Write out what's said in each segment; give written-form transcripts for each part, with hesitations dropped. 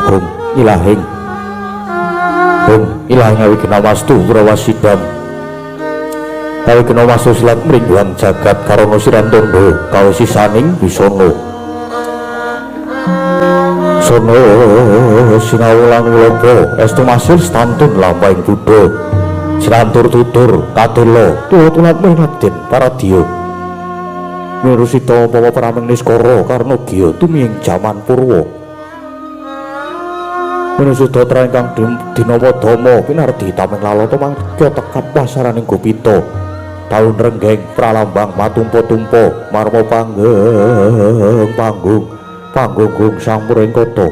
Hum ilahing Hum ilahing awi kena wastu prawasidam awi kena wastu silat mringguang jagat karono sirantondo kawisisaning bisono sono sinawulan ulobo estu masil stantun lampahing Buddha sinantur tutur kadelo tulat mengabden para diyo mirusita pawa praming niskara karna giya tumiying jaman purwa Minusudatra ingkang dinama Dama pinardi tameng lalata mangka tekap pasaraning Gopita taun renggeng pralambang matumpa-tumpa marma panggung sang puring kota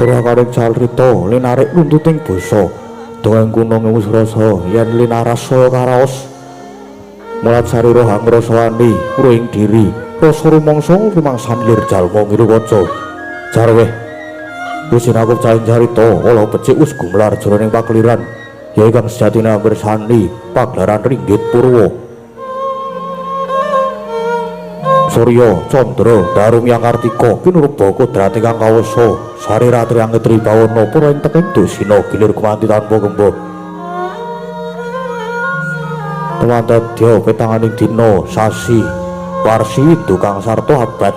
Prakaring carita linarik runtuting basa dongeng kuno ngemus rasa yen linaras saya karaos mulat sarira hangrasawani ruing diri rasa rumangsa rumangsan lir jalma ngiruwaca jarweh wis sinakut cahing carita ala becik wis gumelar jroning pakliran ya ingkang sejatine mirsani pagelaran ringgit purwa Surya, Candra, Darum yang Kartika kinurba kodrat ingkang kawasa sari ratri angetri bawana para ing teking dosina gilir kumanti tanpa gemba Temantadya petanganing dina sasi warsi tukang sarta abad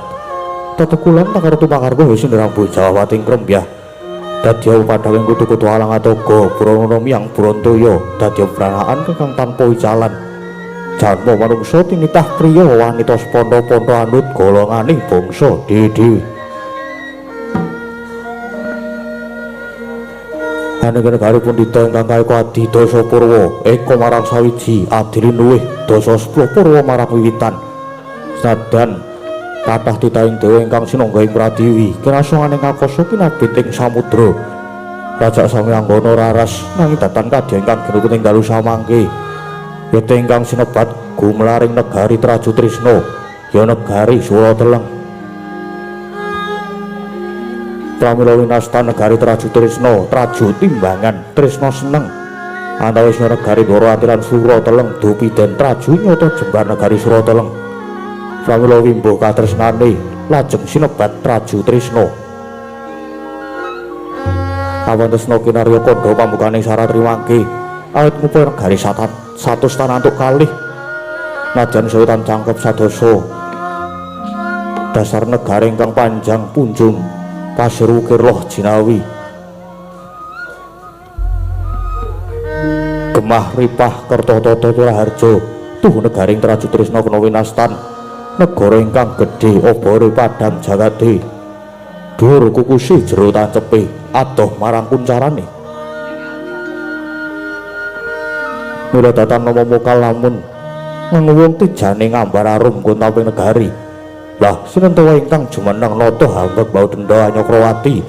tetekulan takartu pakarga wis nderang bojawating krembyah dadya upadhang kutu-kutu alang atoga prana miyang Brantaya dadya pranaan kakang tanpa wicalan Janma manungsa tinitah priya wanita spondo-pondo anut golonganing bangsa dhewe-dhewe. Anengene pundhita ingkang kaeka adi dasa purwa eka marang sawiji adiri luwih dasa 10 purwa marang wiwitan. Sadan kathah titahing dewa ingkang sinangga ing Pradiwi kirasanganing akasa kinabit ing samudra. Rajak Sami Anggana raras nanging datan kadya ingkang ginukuting dalu samangke. Yete ingkang sinebat gumlaring negari Traju Trisna ya negari Surateleng pramila winastan negari Traju Trisna Traju timbangan Trisna seneng antawis negari Dara Atilan Surateleng Dupiden Traju nyata jembar negari Surateleng pramila wimbo katresnane lajeng sinebat Traju Trisna awantesna kinarya kandha pambukaning saratri mangke awit ngupu negari satu tanantuk kalih najan sultan cangkep sadoso dasar negara ingkang panjang punjung pasir ukir loh jinawi gemah ripah kertotata turaharja tuh negara ing Traju Trisna kena winastan negara ingkang gedhe obore padang jagade dhuwur kukusi jero tancepe adoh marang kuncarane mula datan nama mokal lamun ngenguwung tijane ngambar arum kuntaping negari lah sinentawa ingkang jumeneng nata hambek bau denda Anyakrawati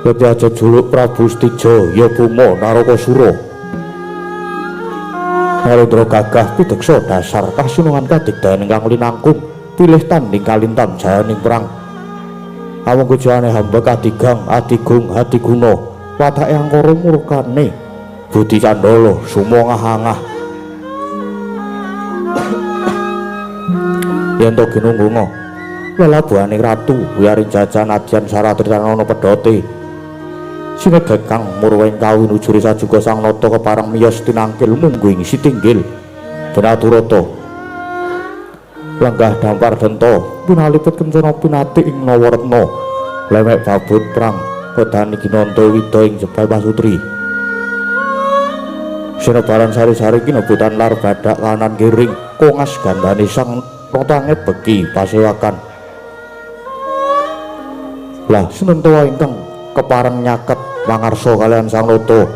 yati aja juluk Prabu Stija ya Buma Narakasura Narendra gagah pideksa dasar kasinungan kadigdayan ingkang linangkung pilih tanding kalintang jayaning perang amung kujane hambek adigang adigung hadiguna watake angkara murkane Budi Candala sumangah-angah yen to ginunggunga lelabuhaning ratu wiyaring jajan adyan saratri ana pedhote sinegek kang murweng kawin ujure sajuga sang nata kepareng miyos tinangkil mungguing sitinggil benaturata lenggah dampar denta pinalipet kencana pinati ing Nawaretna lemek babut perang pedani ginanta wida ing jebal pasutri sinebaran sari-sari kinebutan lar badak kanan kiring kongas gandane sang rotanget beki pasewakan lah sinentawa ingkang kepareng nyaket mangarsa kalian sang nata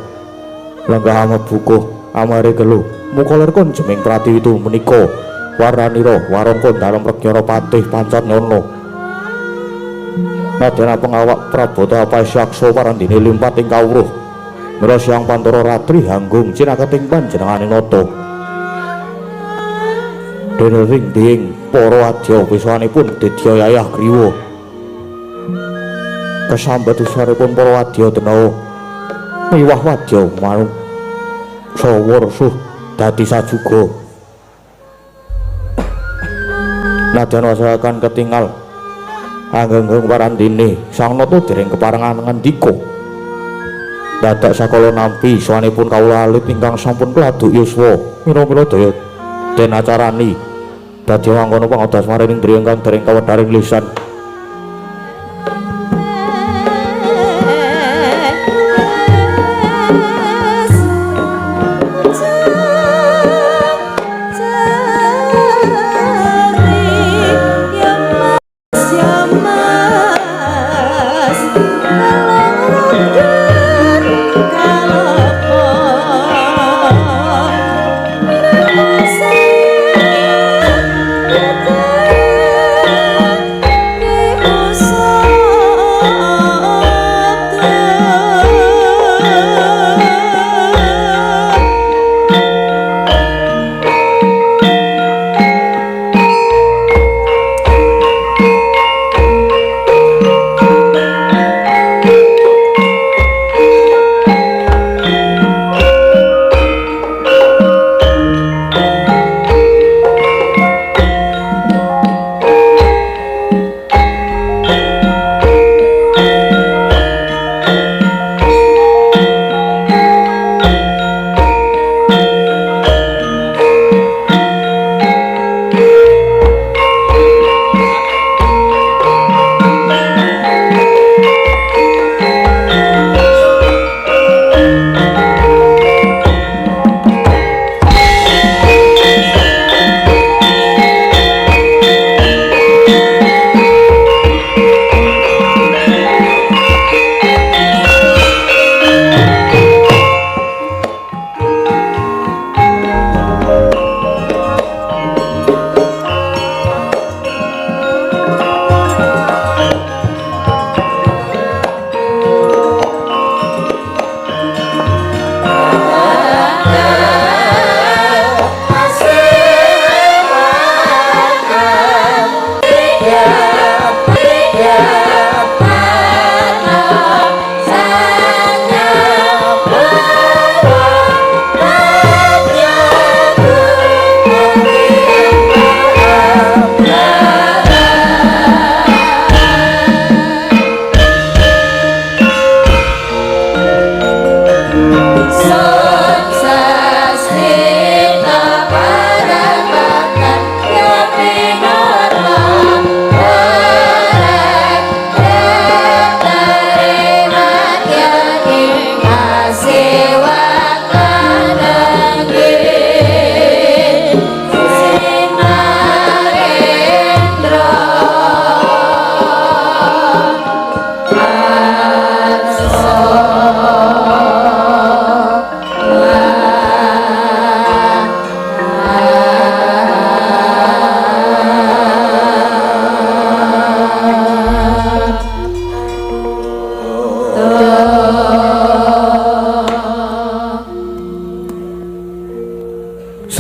lenggah amebukuh amare gelu mukalir kon jeming Pratiwi tu menika warnanira warangka dalem Pregjara Patih Pancatnyana nadyan pengawak Prabata Apasyaksa parandene limpat ing kawruh mira Hyang Pantara Ratri hanggung cinaketing panjenenganing nata dene ring-ding para adya wiswanipun dedya yayah griya Kesambat iswaripun para wadya denawa miwah wadya manuk sawa resuh dadi sajuga. Nadyan wasarakan ketingal anggenggeng parandene Sang Nata dereng keparengan ngendika. Dadak sakala nampi sawanipun kawula alit ingkang sampun kladuk yuswa mila-mila daya den acarani dadi mangkono pangodas marining Dri ingkang dereng kawedharing lisan.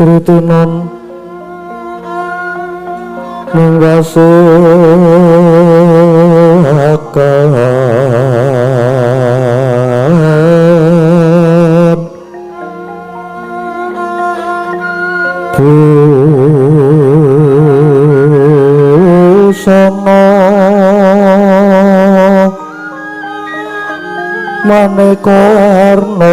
Sritinon ninggasaken busana maneka warna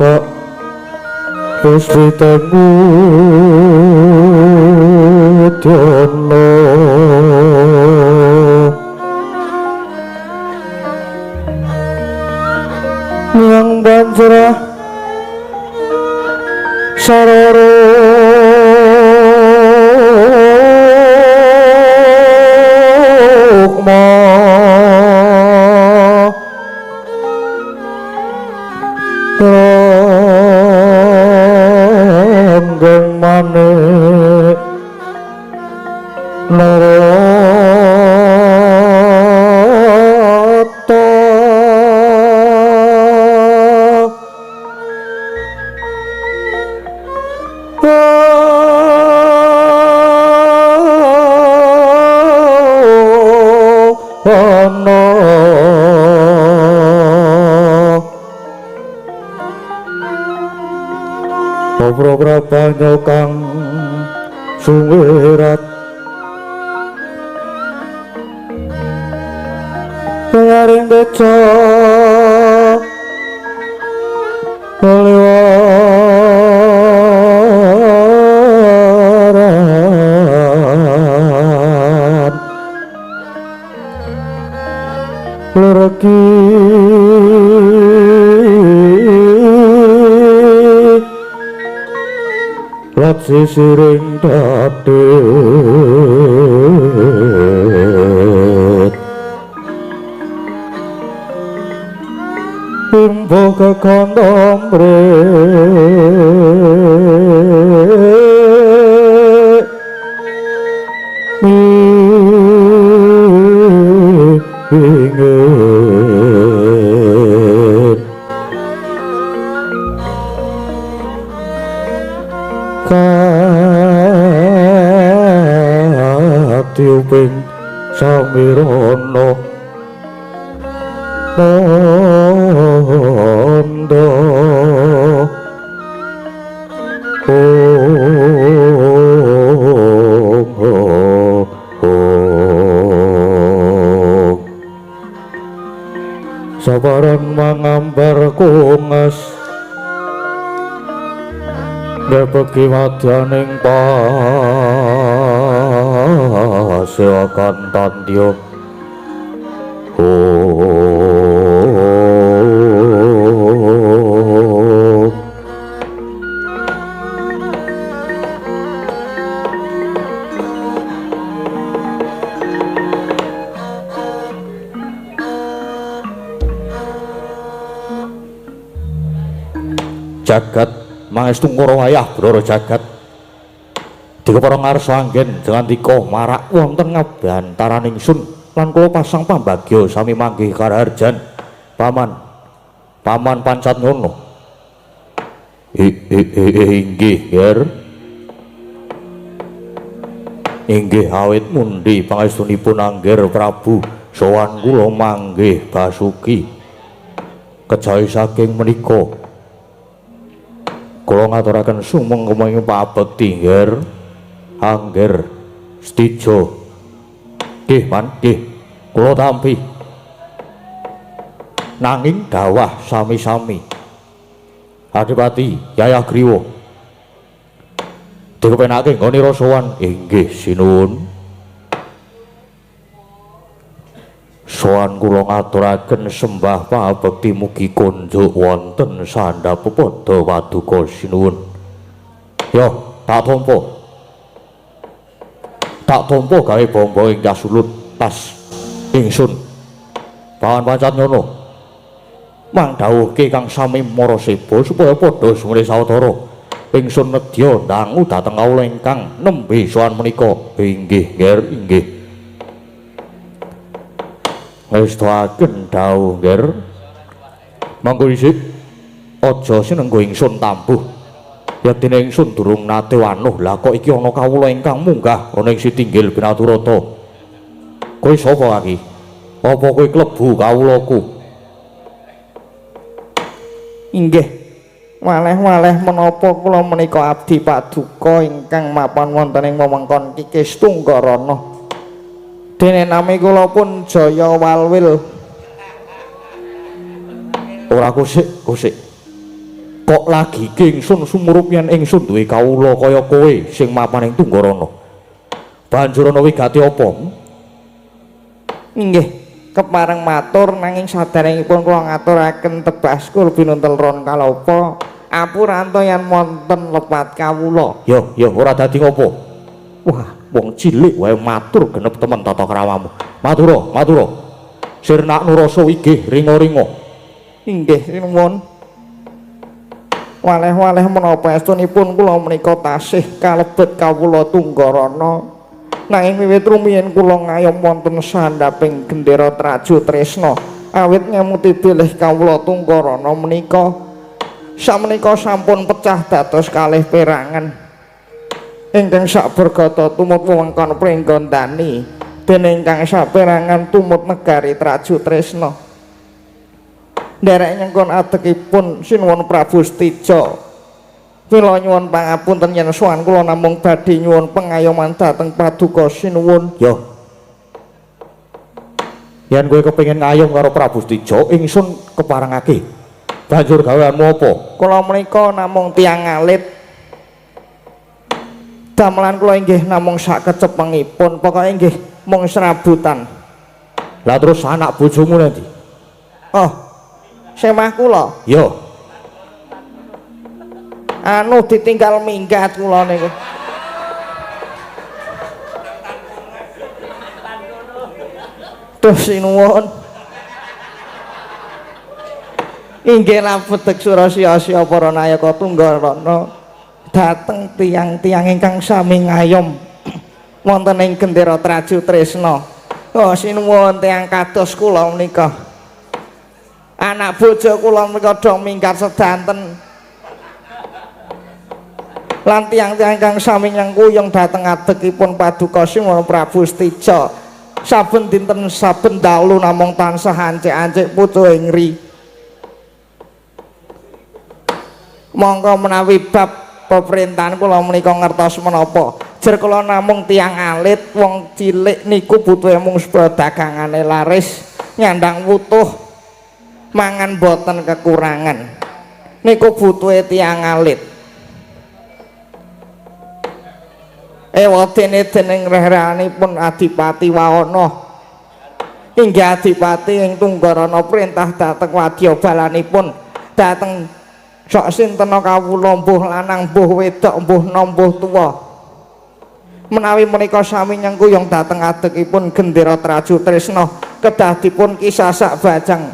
Pak Puspita Budyono yang banjrah sarara Narata ana beberapa kang suwerat pengaring beca lewaran lereki lat sisiring dadet imbo kekondombre ingin katiuping samirana nanda sabaran mangambar kungas nepeki madyaning pasewakan tandya jagat mangestu ngrawayah Brara jagat dikepara ngarsa anggen jangandika marak wonten ngabantaraning sun lan kula pasang pambagya sami manggih karaharjan paman Pancatnyono inggih yer inggih awit mundi pangestunipun Angger Prabu sowan kula manggih Basuki kejawi saking menika kula ngaturaken sumeng-sumeng pabekti nger Angger Stijo nggih man nggih kula tampi nanging dawah sami-sami Adipati Yayagriwa dikepenake nggone sowan inggih sinuwun sowan kula ngaturaken sembah pabekti mugi konjuk wonten sandhapepada paduka sinuwun yo tak tampa gawe bomba ing kasulut tas ingsun Pawan Pancatnyono mangdhawuhke kang sami maraseba supaya padha sumrih sawetara ingsun nedya ndangu dhateng kawula ingkang nembe sowan menika inggih nger inggih ngestakaken dawuh nger mangko isih aja sinenggo ingsun tambuh yadene ingsun durung nate wanuh lah kok iki ana kawula ingkang munggah ana ing Sitinggil Binaturata kowe sapa iki apa kowe klebu kawulaku inggih waleh-waleh menapa kula menika abdi paduka ingkang mapan wonten ing wewengkon Kikis Tunggarana dene nami kula pun Jaya Walwil ora kusik kok lagi ingsun sumurup yen ingsun duwe kawula kaya kowe sing mapan ing Tunggarana banjur ana wigati apa inggih kepareng matur nanging saderengipun kula ngaturaken tebaskul binuntel ron kalapa apuranto yen wonten lepat kawula yo ora dadi ngopo wah wong cilik wae matur genep temen tata kramamu matura sirnak nurasa wigih ringa-ringa inggih nuwun waleh-waleh menapa estunipun kula menika tasih kalebet kawula Tunggarana Nanging wiwit rumiyin kula ngayom wonten sandhaping gendera Traju Tresna awit ngemuti bilih kawula Tunggarana menika samenika sampun pecah dados kalih perangan ingkang sakbergata tumut wewengkon Pringgondani dene ingkang saperangan tumut negari Traju Tresna. Nderek nyengkon adekipun sinuwun Prabu Stija. Kula nyuwun pangapunten yen sowan kula namung badhe nyuwun pengayoman dhateng Paduka sinuwun. Yo. Yen kowe kepengin ngayom karo Prabu Stija, ingsun keparengake. Banjur gaweanmu apa? Kula menika namung tiyang alit. Damelan kula inggih namung sak kecepengipun, pokoke inggih mung serabutan. Lah terus anak bojomu nanti? Oh, semah kula. Yo. Anu ditinggal minggat kula niku. Duh sinuwun. Inggih labedeg surasya-sya para nayaka Tunggarana dhateng tiyang-tiyang ingkang sami ngayom wonten ing gendera Traju Tresna. Oh sinuwun tiyang kados kula menika. Anak bojo kula menika dong minggat sedanten. Lan tiyang-tiyang ingkang sami nyengkuyung dhateng adekipun Paduka Sinuwun Prabu Stija saben dinten saben dalu namung tansah ancik-ancik putu ingri. Monggo menawi bab peperintahan kula menika ngertos menapa jer kula namung tiyang alit wong cilik niku butuhe mung sedaya dagangane laris nyandang wutuh mangan boten kekurangan niku butuhe tiyang alit. Ewadene dening rehranipun Adipati Wawana inggih Adipati ing Tunggarana perintah dhateng wadya balanipun dhateng sok sinten kawula mbuh lanang mbuh wedok mbuh nom mbuh tuwa menawi menika sami nyengkuyung dhateng adekipun gendera Traju Tresna kedah dipun kisasak bajang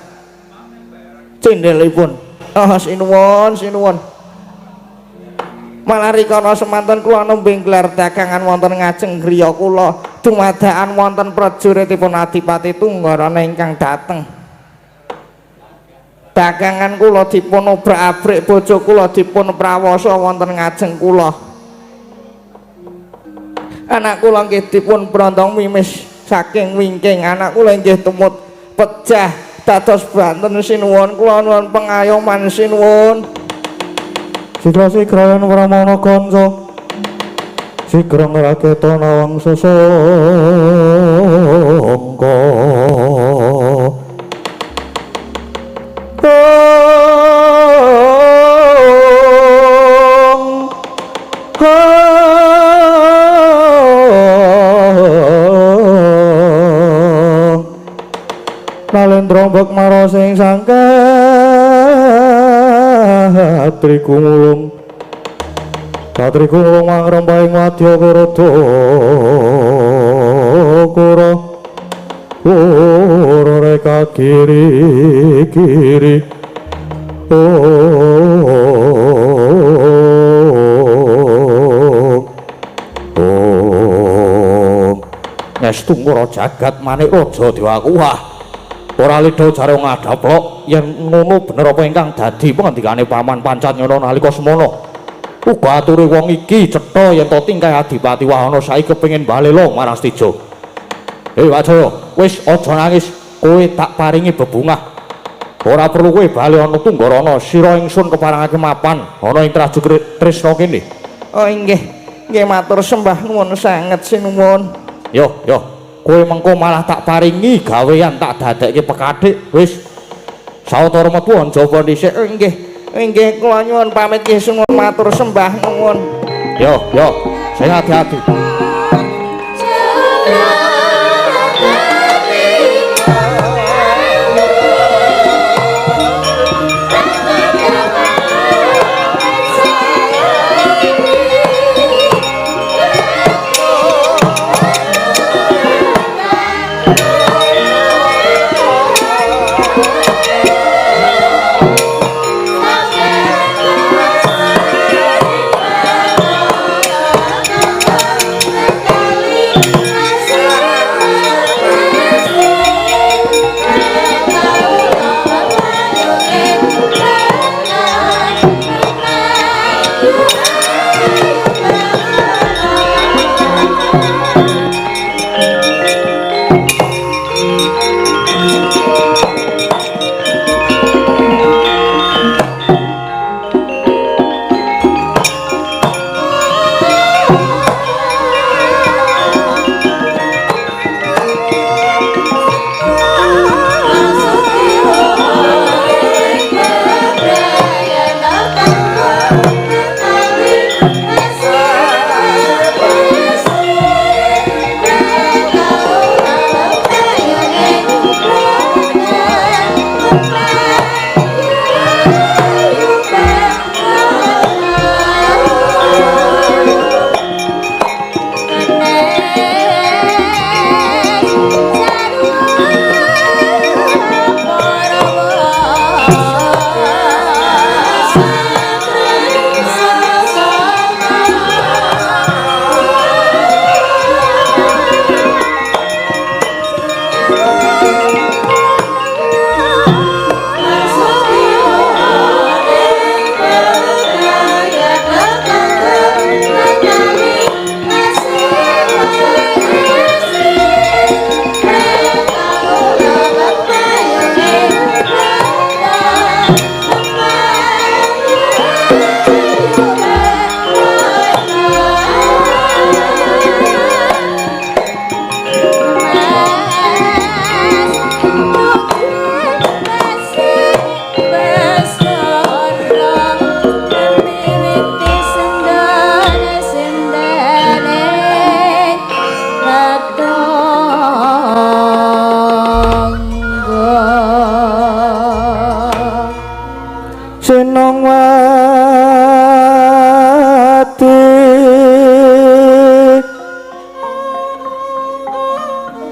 cendelipun. Oh sinuwun malah rikana semanten kula nembe gelar dagangan wonten ngajeng griya kula dumadakan wonten prajuritipun Adipati Tunggarana ingkang dateng. Dagangan kula dipun obrak-abrik, bojo kula dipun prawasa wonten ngajeng kula. Anak kula nggih dipun brondong mimis saking wingking, anak kula nggih tumut pejah dados banten sinuwun kula nuwun pengayoman sinuwun. Sigra-sigra yen Pramana kanca sigra ngraketa nawang sesangka Nalendra mbek maro sing sangka Katri kumulung mangrembahing wadya kurada kura reka kiri Nestungura jagat manik raja Dewakuwah ora leda jare ngadaplok yen ngono bener apa ingkang dadi pangendikane Paman Pancanyana nalika semana. Uga ature wong iki cetha yen to tingkah Adipati Wawana saiki kepengin balela marang Stija. Wajaya, wis aja nangis, kowe tak paringi bebungah. Ora perlu kowe bali ana Tunggarana, sira ingsun keparengake mapan ana ing Traju Tresna kene. Oh inggih, nggih matur sembah nuwun sanget sinuwun. Yo, kowe mengko malah tak paringi gawean tak dadekke pekadik. Wis sawetara metu njaba dhisik. Inggih kula nyuwun pamit nggih sinuwun matur sembah nuwun. Yo, sing hati-hati.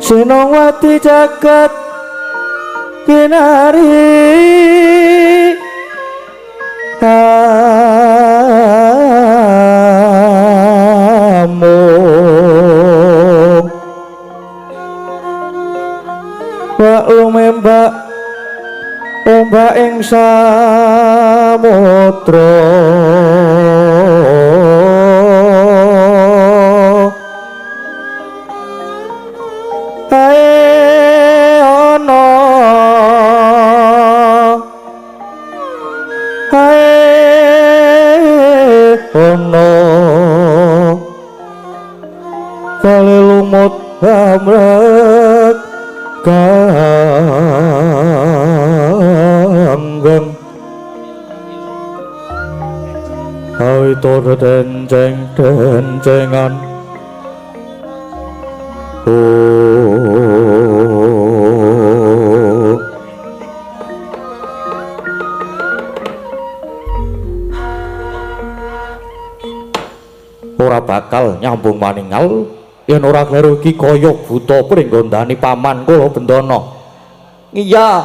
Senowati jagat kinari amung wa lumembak ombak ing samudra kali lumut amrek ganggang awito dencengan ora bakal nyambung maninggal yen ora kleru iki kaya buta pringgondani paman kula Bendana. Iya,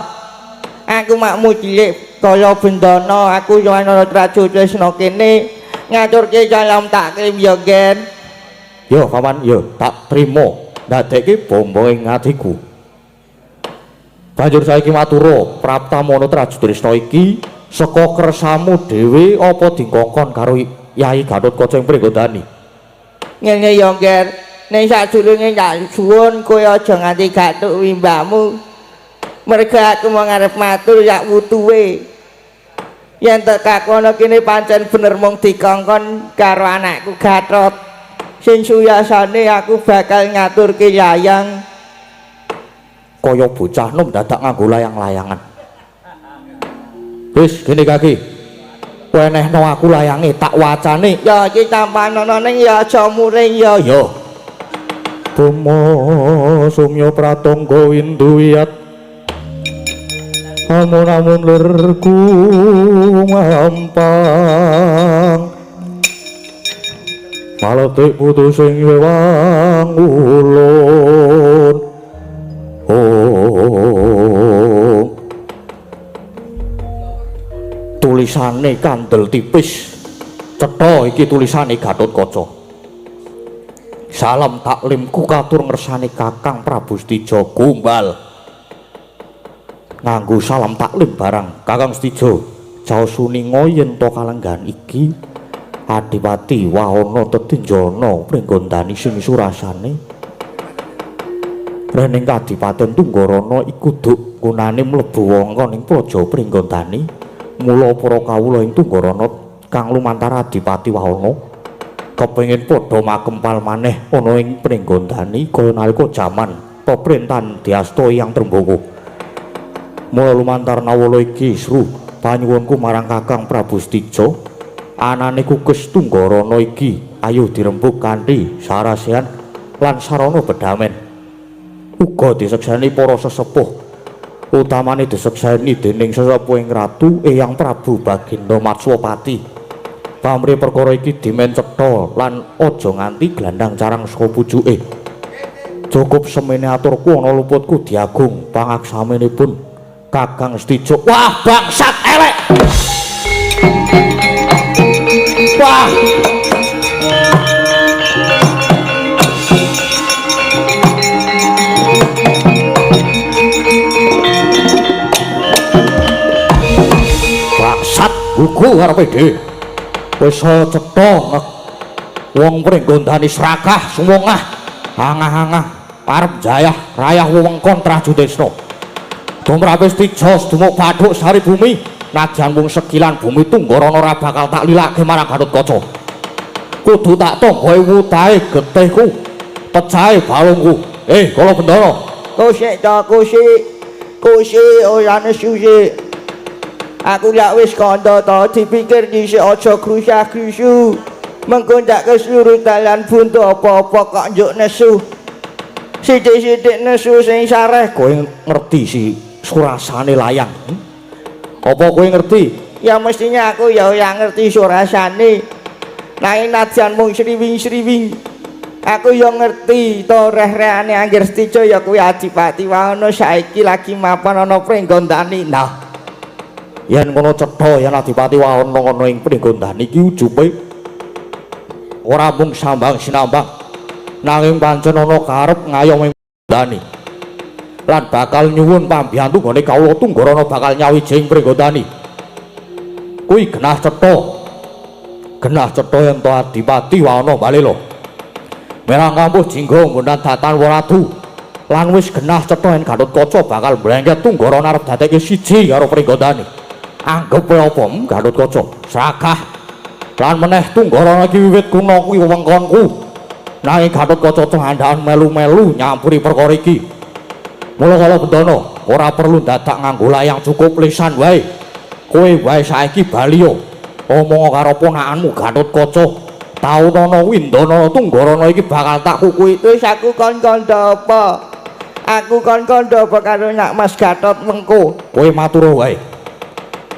aku makmu cilik kaya Bendana, aku yo ana Raju Tresna kene ngaturke salam takrim ya Gen. Yo paman, yo tak trimo ndadekke bombo ing atiku. Banjur saiki matura Praptamana Raju Tresna iki saka kersamu dhewe apa dingkongkon karo Yai Gatotkaca ing Pringgondani? Ngene ya Gen. Nek sadurunge tak suwun kowe aja nganti gathuk wimbamu. Merga aku mau ngarep matur yak wutuhe. Yen tekak kono kene pancen bener mung dikongkon karo anakku Gatot. Sing suyasane aku bakal ngaturke layang. Kaya bocah nom dadak nganggo layang-layangan. Wis gene kaki. Kowe enehno aku layange tak wacane. Ya iki tampanono ning ya aja muring ya. Yo. Bomo sumya pratangga windu wiyat amun-amun lerku ngampang maletik putus ing wewang ulun tulisane kandel tipis cetha iki tulisane Gatotkaca. Salam taklimku katur ngersani Kakang Prabu Stijo Gombal. Nganggo salam taklim barang Kakang Stijo jaos suninga yen to kalenggan iki Adipati Wahono Tetinjana Pringgondani sing surasane rening Kadipaten Tunggarana iku duk gunane mlebu wangka ning praja Pringgondani. Mula para kawula ing Tunggarana kang lumantar Adipati Wahono kepengin padha makempal maneh ana ing Pringgondani kaya nalika jaman pemerintahan Dyasta Hyang Trembaka. Mula lumantar nawala iki sru panyuwunku marang Kakang Prabu Stijo anane kukes Tunggarana iki ayo dirembug kanthi sarasehan lan sarana bedamen. Uga disekseni para sesepuh utamane disekseni dening sesepuhing Ratu Hyang Prabu Baginda Matswapati. Pamrih perkara iki dimen cetha lan aja nganti glandang carang saka pucuke. Cukup semene aturku ana luputku diagung pangaksamenipun Kakang Stijo. Wah, bangsat elek. Wah. Bangsat uga arepe dhewe. Wis cetha wong Pringgondani srakah sumungah angah-angah arep jayah rayah wewengkon Raju Tresna. Tumrap Stijo dumuk Bathuk Sari Bumi najan mung sekilan bumi Tunggarana ora bakal tak lilake marang Gatotkaca. Kudu tak tonggoe wutahe getihku pecahe balungku. Kala Bendana. Kusik ta kusik. Kusik ora nesusi. Aku lak wis kandha to dipikir dhisik aja krusah-krusu. Mengko ndak kesuruh dalan buntu apa-apa kok njuk nesu. Sithik-sithik nesu sing sareh kowe ngerti si surasane layang. Apa kowe ngerti? Ya mestinya aku ya ngerti surasane. Nanging najan mung sriwing-sriwing Aku yo ngerti to reh-rehane Angger Setica ya kuwi Adipati Wahono saiki lagi mapan ana Pringgondani. Nah, yen ngono cetha yen Adipati Wahono ngono ing Pringgondani iki ujupe ora mung sambang sinambang nanging pancen ana karep ngayomi Pringgondani lan bakal nyuwun pambiyantu gone kawula Tunggarana bakal nyawijing Pringgondani. Kuwi genah cetha yen to Adipati Wahono balelo merang kampuh jingga nggondan datan Waradu lan wis genah cetha yen Gatotkaca bakal brengket Tunggarana arep dadekke siji karo Pringgondani. Anggepe apa Gatotkaca sagah lan meneh Tunggarana iki wiwit kuna kuwi wewengkonku nanging Gatotkaca candhaan melu-melu nyampuri perkara iki. Mula kala Bendana ora perlu dadak nganggo layang cukup lisan wae. Kowe wae saiki baliya omong karo ponakanmu Gatotkaca. Taunana Windana Tunggarana iki bakal tak kukui. wis aku kon kandha apa? Aku kon kandha apa karo Nak Mas Gatot mengko? Kowe matur wae.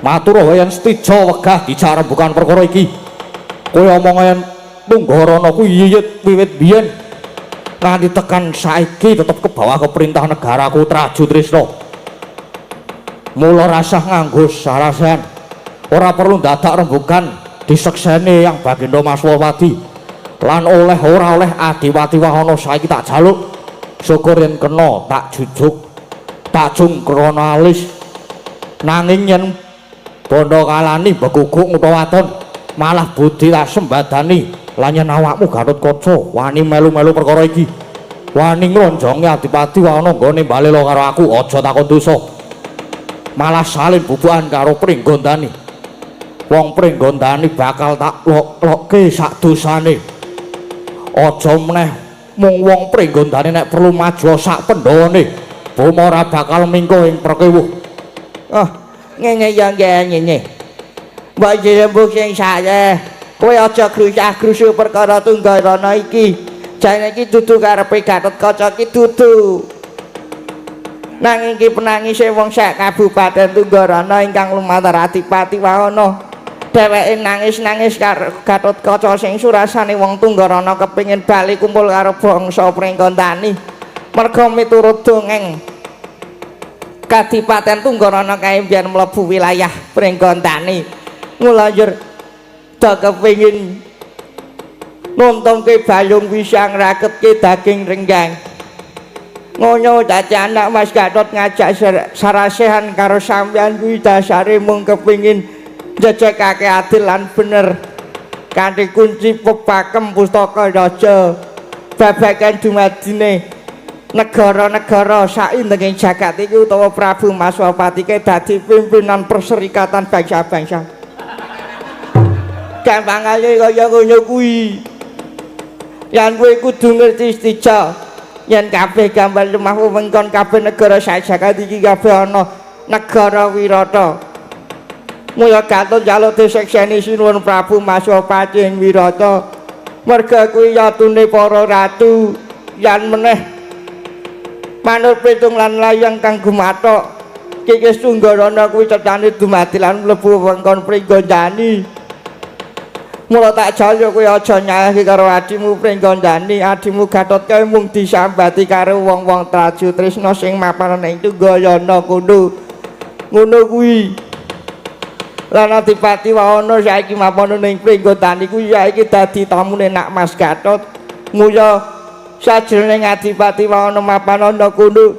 Matur wae yen setija wegah dicarembukan perkara iki. Kowe omong yen Tunggarana kuwi yiyit wiwit biyen nganti tekan saiki tetep ke bawah keperintah negaraku Traju Trisna. Mula rasah nganggo sarasen. Ora perlu dadak rembugan disekseni yang Bagindo Maswawadi lan ora oleh Adipati Wahono saiki tak jaluk syukur yen kena tak jujuk tak jungkrana alis nanging yen bondo kalani beguguk utawa waton malah budi tak sembadani lan yen awakmu Gatotkaca wani melu-melu perkara iki wani nglonjongi Adipati Wahono nggone balela karo aku aja takon dosa malah salin bubukan karo Pringgondani. Wong Pringgondani bakal tak lok-lokke sak dosane. Aja meneh mung wong Pringgondani nek perlu maju sak pendhawane. Boma ora bakal mingko ing perkewuh. Oh, ngene ya ngene. Mbok jembuk sing sae. Kowe aja grusah-grusu perkara Tunggarana iki. Jane iki dudu karepe Gatotkaca iki dudu. Nanging iki penangise wong sak Kabupaten Tunggarana ingkang lumantar Adipati Wahono. Dheweke nangis-nangis karo Gatotkaca sing surasane wong Tunggarana kepengin bali kumpul karo bangsa Pringgondani. Merga miturut dongeng Kadipaten Tunggarana kae mbiyen mlebu wilayah Pringgondani. Ngulanjur do kepengin nuntumke balung wisang raketke daging renggang. Ngono dadi anak Mas Gatot ngajak sarasehan karo sampeyan kuwi dasare mung kepengin njejekake adil lan bener kanthi kunci pepakem pustaka raja babagan dumadine negara-negara saindenging jagat iki utawa Prabu Maswapati dadi pimpinan perserikatan bangsa-bangsa. Gampangane kaya ngono kuwi. Yen kowe kudu ngerti setija yen kabeh gambar lemah wewengkon kabeh negara sak jagat iki kabeh ana negara Wirata. Mula Gatot njaluk disekseni sinuwun Prabu Maswapati ing Wirata. Merga kuwi yatune para ratu yan meneh manut pitung lan layang kang gumathok. Kikis Tunggarana kuwi cetane dumadi lan mlebu wewengkon Pringgondani. Mula tak jaya kowe aja nyayahke karo adimu Pringgondani. Adimu Gatot kae mung disambati karo wong-wong Traju Trisna sing mapan ing Tunggarana kono. Ngono kuwi. Lan Adipati Wahono saiki mapan ning Pringgondani kuwi saiki dadi tamune Nak Mas Gatot. Muya sajroning Adipati Wahono mapan ana kono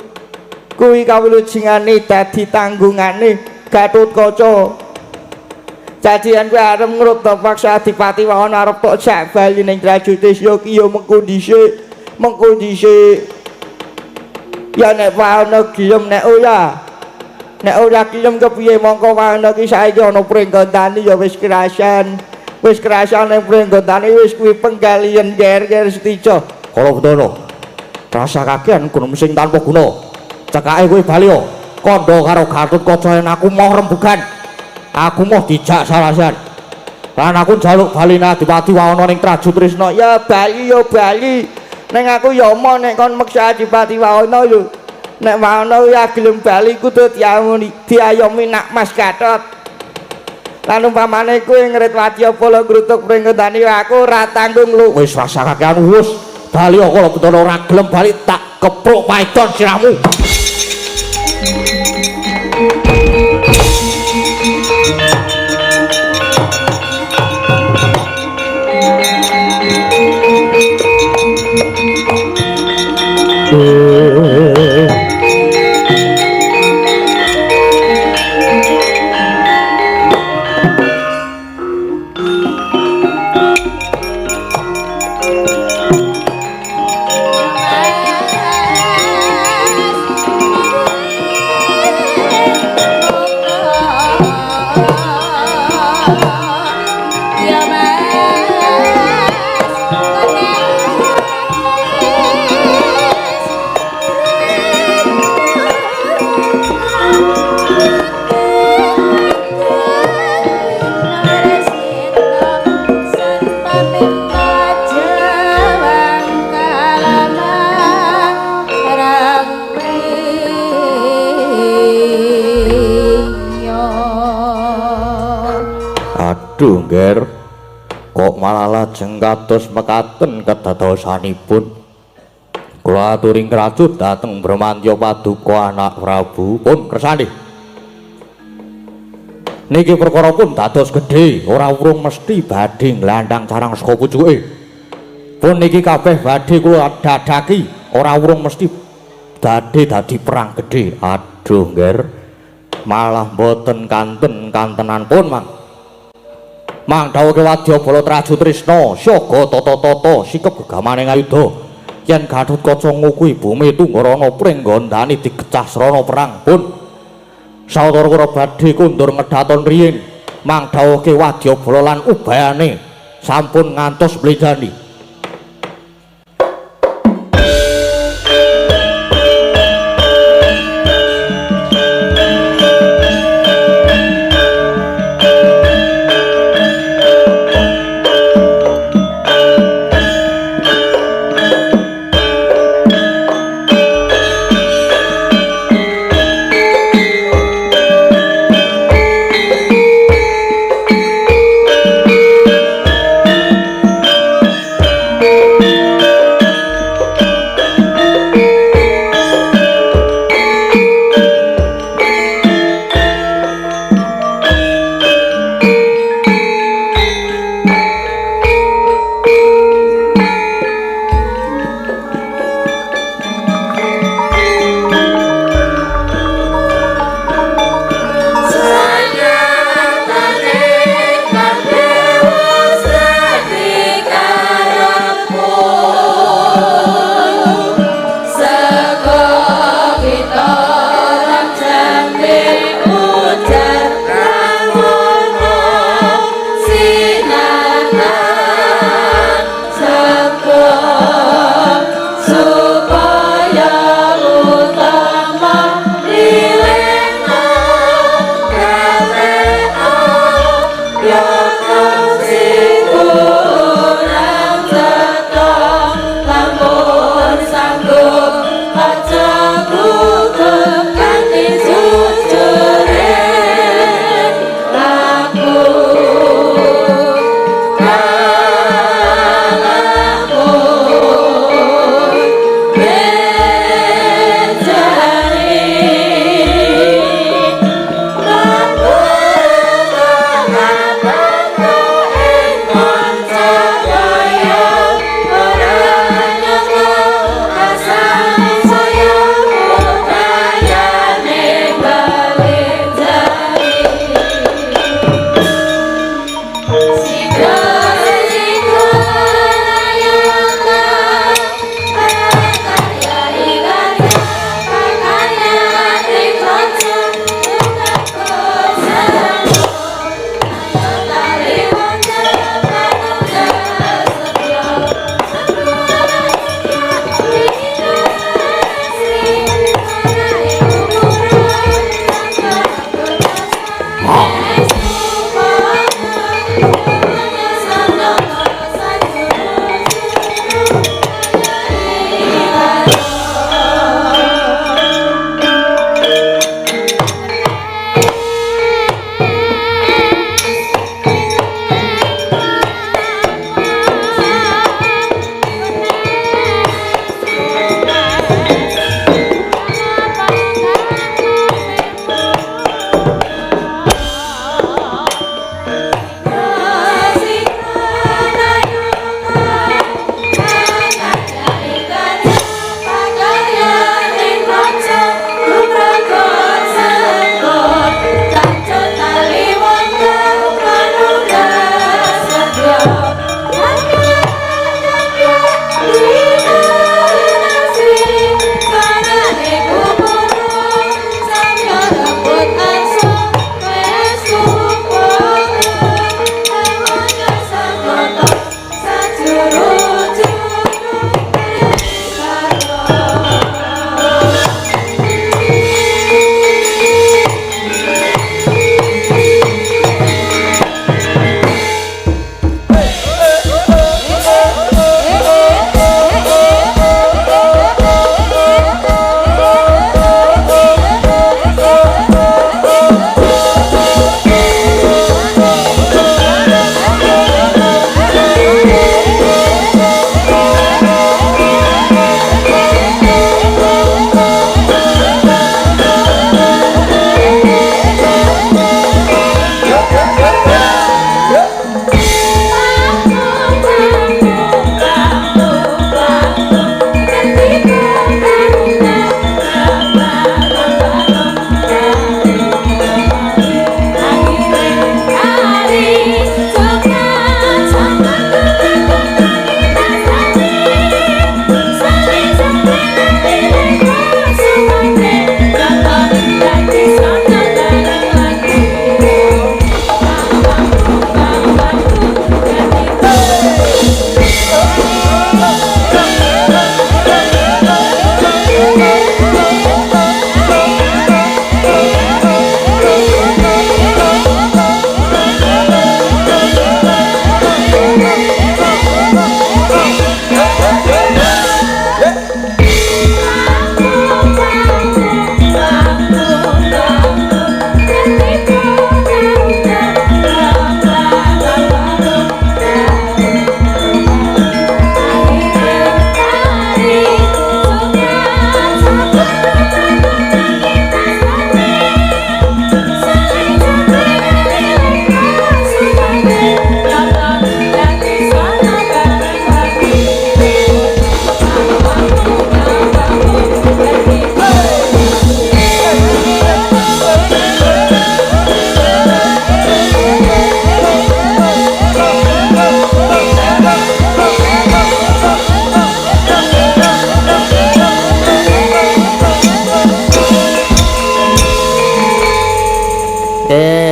kuwi kawilujengane dadi tanggungane Gatotkaca. Dadi yen kowe arep ngrupta paksa Adipati Wahono arep tok jak bali ning Traju Trisna ki ya mengko dhisik. Ya nek Wahono gelem nek ora gelem kepiye mongko Wahono ki saiki ana Pringgondani ya wis kerasan ning Pringgondani wis kuwi penggalian ger-ger setija. Kala Bendana rasa kakehan gunung sing tanpa guna. Cekake kowe bali kandha karo Gatotkaca yen aku mau rembugan. Aku mau dijak sarasan. Lan aku njaluk bali Adipati Wahono ning Traju Trisna. Ya bali. Ning aku ya mau nek kon meksa Adipati Wahono lho. Nek Wahono ya gelem bali kudu diayomi Nak Mas Gatot. Lan umpamane kowe ngrit wadya pala ngrutuk Pringgondani aku ora tanggung lho. Wis rasa kakehan wis bali kala Bendana ora gelem bali tak kepruk paedon sirahmu. Aduh, Nger, kok malah lajeng kados mekaten kedadosanipun. Kula aturi ngrajut dhateng Bramantya Paduka anak Prabu pun kersane. Niki perkara pun dados gedhe, ora urung mesti badhe nglandhang carang saka pucuke. Pun niki kabeh badhe kula dadaki, ora urung mesti dadi perang gedhe. Aduh, Nger, malah mboten kantenan pun, Mang. Mang dawuhe Wadyabala Traju Trisna, Syaga tata-tata sikep gegamaning ayudha. Yen Gatotkaca ngukuhi bumi Tunggarana pringgondani digecah srana perang pun. Sawetara badhe kundur ngedhaton riyin. Mang dawuhe Wadyabala lan ubayane sampun ngantos mlejani.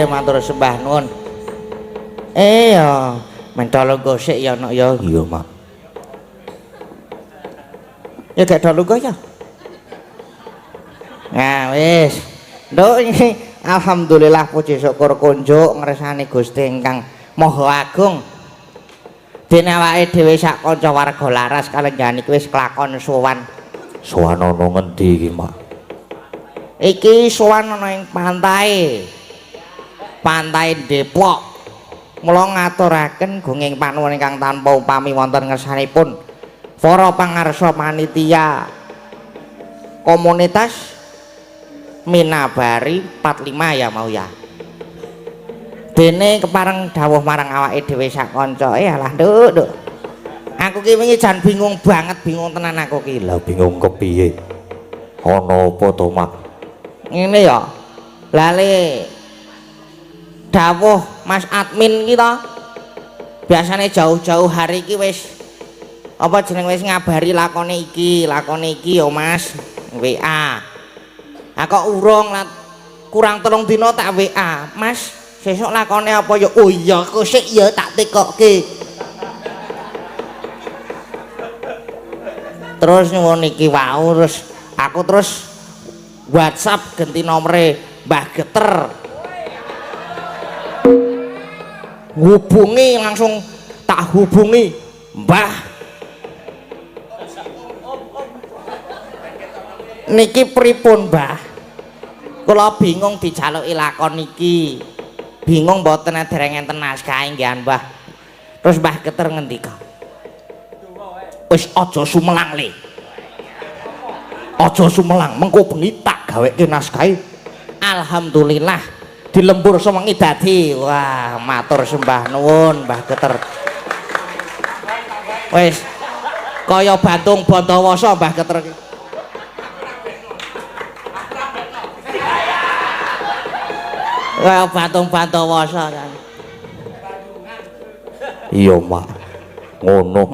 matur sembah nuwun. Ya, mentol gosik ya nok ya. Iya, Mak. Ya gak dolu ya. Nah, wis. Nduk iki alhamdulillah puji syukur kunjuk ngresani Gusti ingkang Maha Agung. Dene awake dhewe sak kanca warga laras kalenggan iki wis kelakon sowan. Sowan ana ngendi iki, Mak? Iki sowan ana ing pantai. Pantai Depok. Mula ngaturaken gunging panuwun ingkang tanpa upami wonten ngersanipun para pangarsa panitia komunitas Minabari 45 ya mau ya. Dene kepareng dawuh marang awake dhewe sak kanca. Alah nduk. Aku ki wingi jan bingung banget, bingung tenan aku ki. Lah bingung kepiye? Ana apa to, Mak? Ngene ya. Lale dawuh Mas admin ki to. Biasane jauh-jauh hari iki wis apa jeneng wis ngabari lakone iki ya Mas. WA. Kok urung kurang 3 dina tak WA. Mas, sesuk lakone apa ya? Oh iya, kok sik ya tak tekokke. Terus nyuwun iki wau terus aku terus WhatsApp ganti nomere Mbah Geter. Hubungi langsung tak hubungi, Mbah. Niki pripun, Mbah? Kula bingung dijaluki lakon niki. Bingung mboten dereng enten naskah nggih, Mbah. Terus Mbah Geter ngendika. Wis aja sumelang le. Aja sumelang, mengko bengi tak gaweke naskahe. Alhamdulillah dilembur sewengi dadi. Wah, matur sembah nuwun Mbah Geter. Wis kaya Bantung Bantawasa Mbah Geter iki. Kaya Bantung Bantawasa kan. Iya, Mak. Ngono.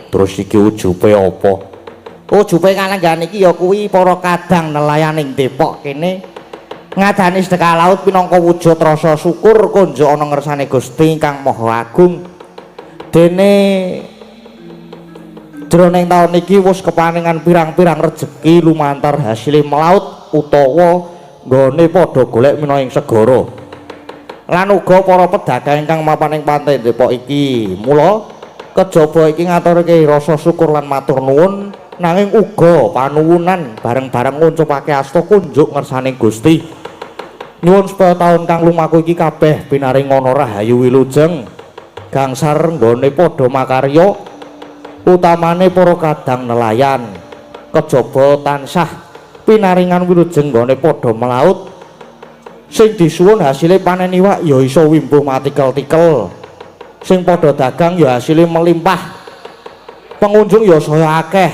Terus iki ujube apa? Ujube kalenggan iki ya kuwi para kadang nelayan ing Depok kene ngadani sedekah laut pinangka wujud rasa syukur kunjuk ana ngersane Gusti ingkang Maha Agung. Dene jroning taun iki wis kepaningan pirang-pirang rejeki lumantar hasil melaut utawa nggone padha golek mina ing segara. Lan uga para pedagang ingkang mapan ing pantai Depok iki. Mula kejaba iki ngaturke rasa syukur lan matur nuwun nanging uga panuwunan bareng-bareng ngucapake asta kunjuk ngersane Gusti. Nyuwun supaya taun kang lumaku iki kabeh pinaringono rahayu wilujeng gangsar nggone padha makarya utamane para kadang nelayan kejaba tansah pinaringan wilujeng nggone padha melaut sing disuwun hasile panen iwak ya iso wimbuh matikel-tikel sing padha dagang ya hasile melimpah pengunjung ya saya akeh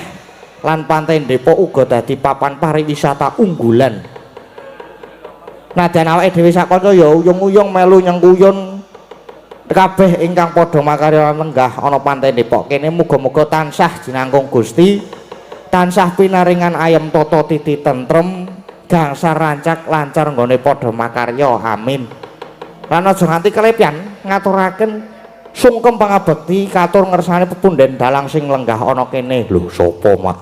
lan pantai Depok uga dadi papan pariwisata unggulan. Nadyan awake dhewe sak kanca ya uyung-uyung melu nyengkuyun kabeh ingkang padha makarya lan lenggah ana pantai Depok kene muga-muga tansah jinangkung Gusti tansah pinaringan ayem tata titi tentrem gangsar rancak lancar nggone padha makarya amin. Lan aja nganti kelepian ngaturaken sungkem pangabekti katur ngersane pepunden dalang sing lenggah ana kene. Lho sapa, Mak?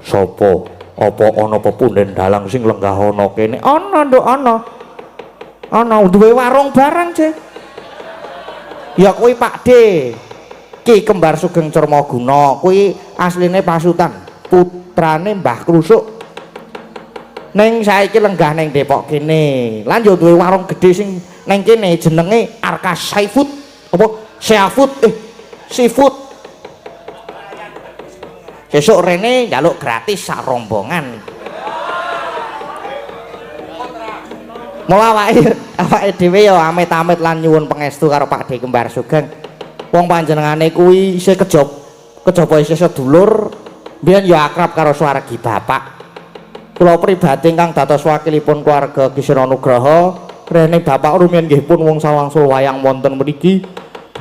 Sapa? Apa ana pepunden dalang sing lenggah ana kene? Ana nduk ana. Ana duwe warung barang, Cek. Ya kuwi Pakde. Ki Kembar Sugeng Cermaguna, kuwi asline pasutan, putrane Mbah Krusuk. Ning saiki lenggah ning Depok kene. Lan yo duwe warung gedhe sing ning kene jenenge Arkas Seafood. Apa? Seafood. Sesuk rene njaluk gratis sak rombongan. Mula awake dhewe ya amit-amit lan nyuwun pangestu karo Pakde Kembar Sugeng. Wong panjenengane kuwi isih kejaba isih sedulur, mbiyen ya akrab karo swargi bapak. Kula pribadi ingkang dados wakilipun keluarga Kisna Nugraha, rene bapak rumiyin nggih pun wong sawangsul wayang wonten mriki.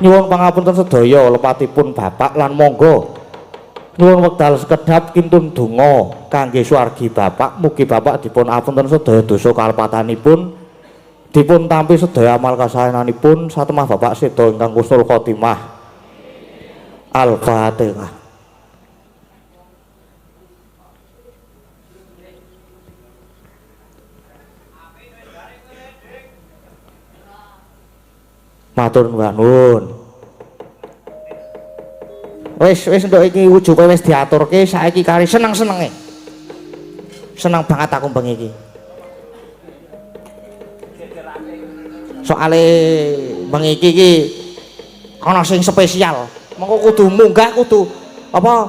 Nyuwun pangapunten sedaya lepatipun bapak lan monggo nyuwun wekdal sekedhap kintun donga kangge swargi bapak, mugi bapak dipun apunten sedaya dosa kalpatanipun dipun tampi sedaya amal kasaenanipun satemah Bapak Sedo ingkang kustul khotimah. Al-Fatihah. Matur nuwun. Wis nduk iki wujude wis diaturke saiki kari seneng-senenge. Seneng banget aku bengi iki. Soale bengi iki ana sing spesial. Mengko kudu munggah kudu apa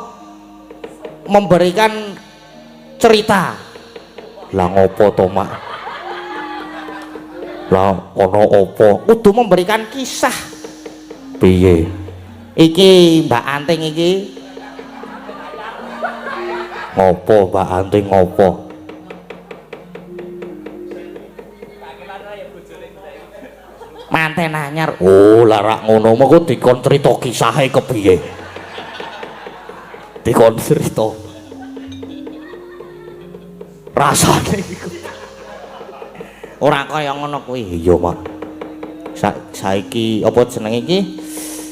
memberikan cerita. Lah ngopo to, Mak? Lah ana apa? Kudu memberikan kisah. Piye? Iki Mbak Anting iki. Ngopo Mbak Anting ngopo? Manten anyar. Oh, larak ngono mengko dikon crita kisahe kepiye? Dikon crita. Rasane iku. Ora kaya ngono kuwi. Iya, Mak. Saiki apa jenenge iki?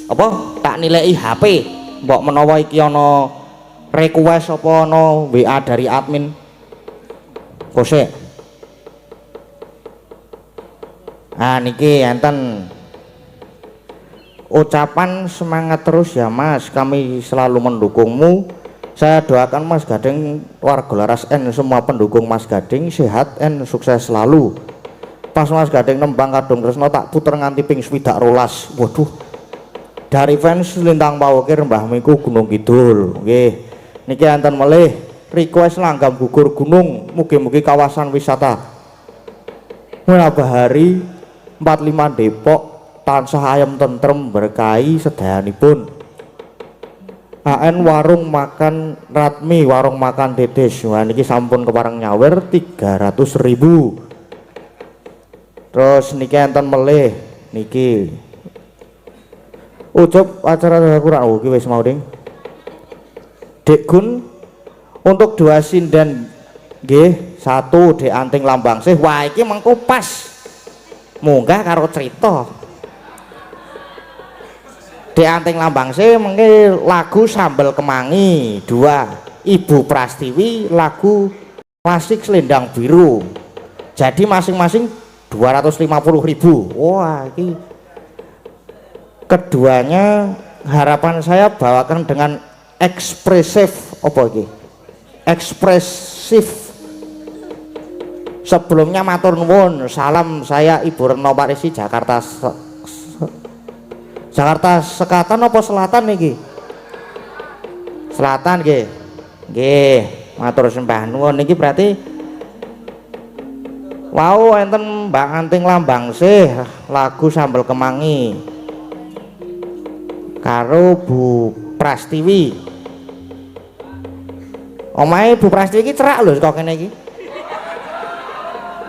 Apa tak nilai HP? Mbok menawa iki ana request apa ana WA dari admin. Kosek. Ah niki enten ucapan semangat terus ya Mas, kami selalu mendukungmu. Saya doakan Mas Gading, warga Laras N, semua pendukung Mas Gading sehat and sukses selalu. Pas Mas Gading nembang kadung tresno tak puter nganti ping 12. Waduh, dari fans Lintang Pawukir Mbah Miku Gunung Kidul. Nggih niki enten melih request langgam gugur gunung, mugi-mugi kawasan wisata Bahari 45 Depok tansah ayam tentrem berkahi sedayanipun. AN warung makan Ratmi, warung makan Dedes. Wah niki sampun kepareng nyawer 300.000. Terus niki enten melih niki ucup acara kurang iki wis mau ding. Dek Gun untuk 2 sinden nggih, 1 Dek Anting Lambangsih. Wah iki mengko pas munggah karo cerita. Dek Anting Lambangsih mengke lagu Sambal Kemangi. 2 Ibu Prastiwi lagu Klasik Selendang Biru. Jadi masing-masing 250.000. Wah ini keduanya harapan saya bawakan dengan ekspresif. Apa iki? Ekspresif. Sebelumnya matur nuwun, salam saya Ibu Retno Parisi Jakarta Jakarta Sekatan apa Selatan niki? Selatan nggih. Nggih, matur sembah nuwun niki berarti wow enten Mbak Anting Lambangsih lagu Sambal Kemangi karo Bu Prastiwi. Omahe Bu Prastiwi iki cerak lho kok kene iki.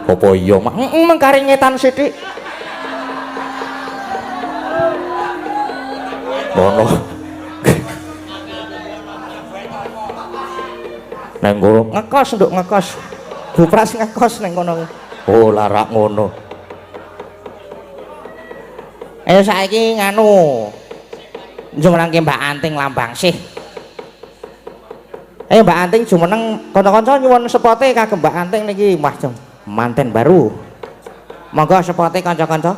Apa iya mak? Mengkari ngetan sithik. Ono. Neng kono ngekos nduk ngekos. Bu Pras ngekos neng kono. Oh larak ngono. Saiki nganu njumrangke Mbak Anting Lambangsih. Mbak Anting jumeneng kanca-kanca nyuwun sepote kagem Mbak Anting niki Mas manten baru. Monggo sepote kanca-kanca.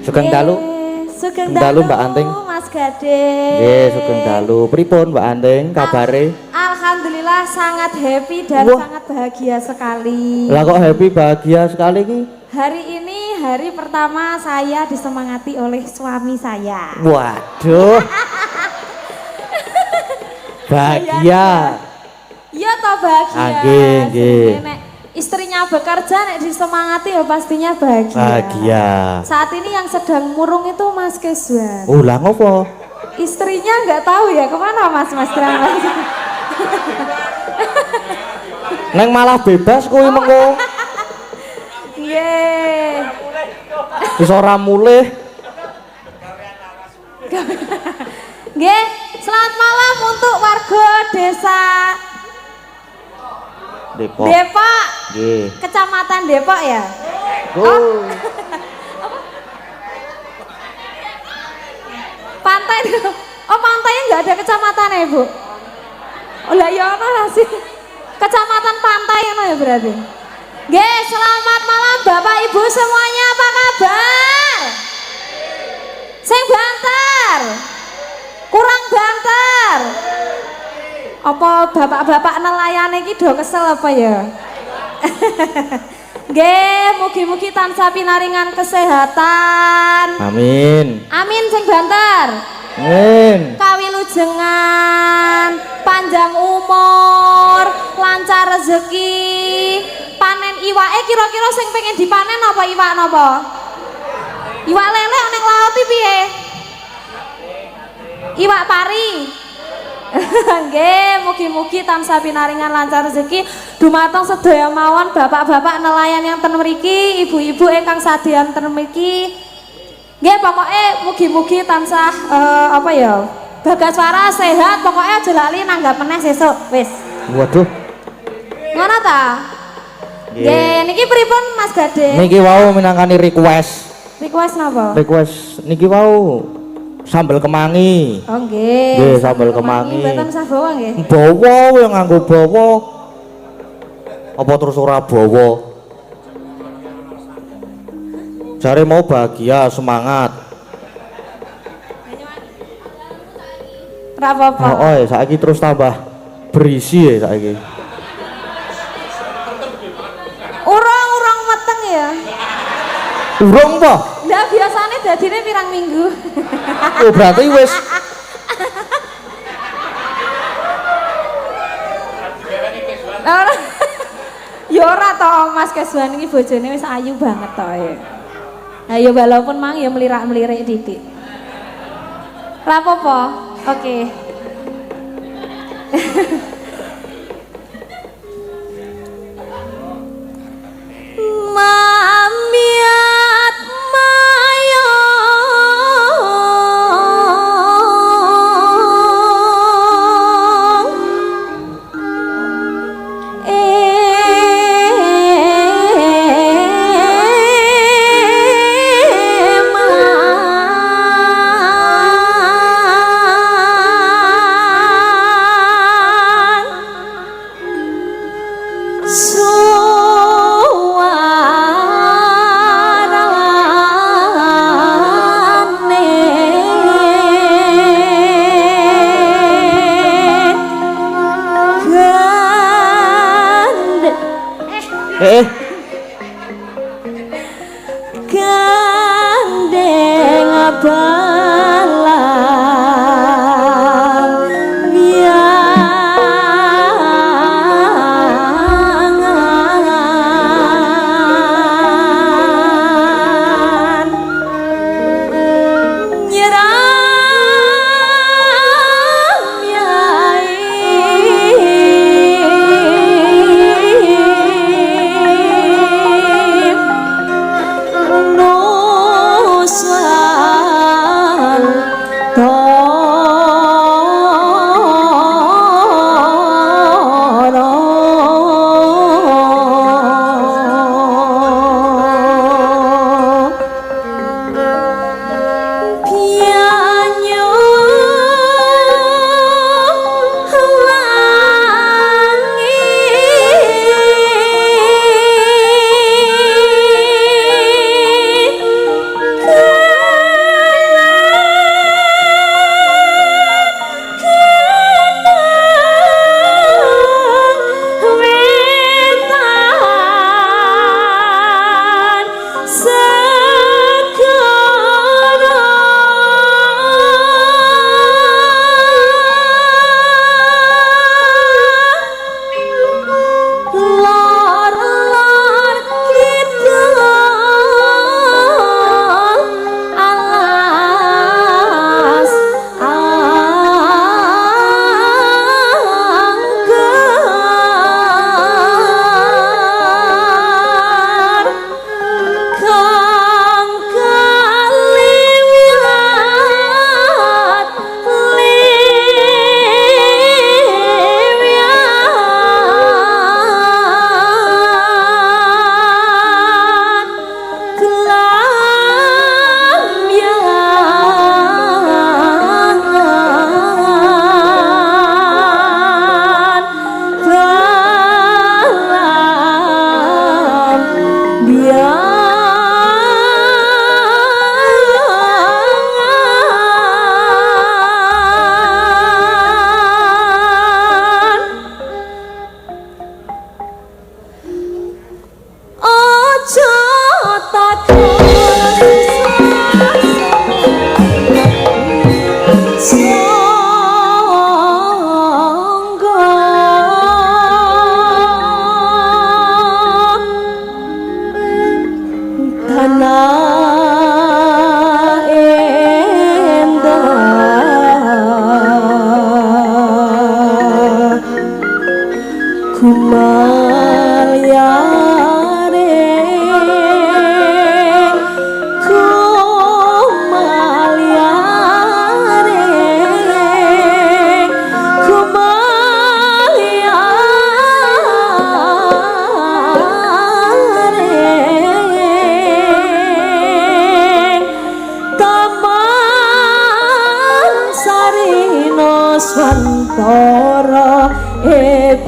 Sugeng dalu. Sugeng dalu Mbak Anting. Mas Gading. Nggih, sugeng dalu. Pripun Mbak Anting kabare? Alhamdulillah sangat happy dan sangat bahagia sekali. Lah kok happy bahagia sekali ki? Hari ini hari pertama saya disemangati oleh suami saya. Waduh. Bahagia. Iya toh bahagia. Nggih. Nek istrinya bekerja nek disemangati ya pastinya bahagia. Bahagia. Saat ini yang sedang murung itu Mas Keswan. Lah ngopo? Istrinya nggak tahu ya kemana Mas Drama. Neng malah bebas kuwi mengko. Nggih. Wis ora mulih. Nggih, selamat malam untuk warga desa Depok. Depok. Nggih. Kecamatan Depok ya? Oh. Pantai itu. Oh, pantainya nggak ada kecamatan ya, Bu? Oh, lah ya ono sih. Kecamatan Pantai ono ya berarti. Nggih, selamat malam Bapak Ibu semuanya, apa kabar? Sing banter. Kurang banter. Apa bapak-bapak nelayan iki do kesel apa ya? Nggih, mugi-mugi tansah pinaringan kesehatan. Amin. Amin sing banter. Amin. Kawilujengan, panjang umur, lancar rezeki. Panen iwake kira-kira sing pengen dipanen apa iwak napa? Iwak lele ning laut iki piye? Iwak pari. Nggih, mugi-mugi tansah pinaringan lancar rezeki dumateng sedaya mawon bapak-bapak nelayan yang ten mriki, ibu-ibu ingkang sadyan ten mriki. Nggih, pokoke mugi-mugi tansah apa ya? Bagaswara sehat, pokoke aja lali nanggap meneh sesuk. Wis. Waduh. Ngono ta? Nggih, niki pripun Mas Gade? Niki wau minangkani request. Request napa? Request niki wau sambel kemangi. Oh nggih. Nggih, sambel kemangi. Mboten usah bawa nggih. Bawa yang nganggo bawa. Apa terus ora bawa? Jare mau bahagia, semangat. Ora apa-apa. Oh, saiki terus tambah berisi ya saiki. Urung meteng ya. Urung apa? Lah biasanya dadine pirang minggu. Oh, berarti wis Ora. Ya ora to Mas Keswan iki bojone wis ayu banget to ya. Nah ya walaupun mang ya melirak-melirik titik. Ora apa-apa. Oke. Mamiat mayo gandeng balang biangan nyeram yai nusan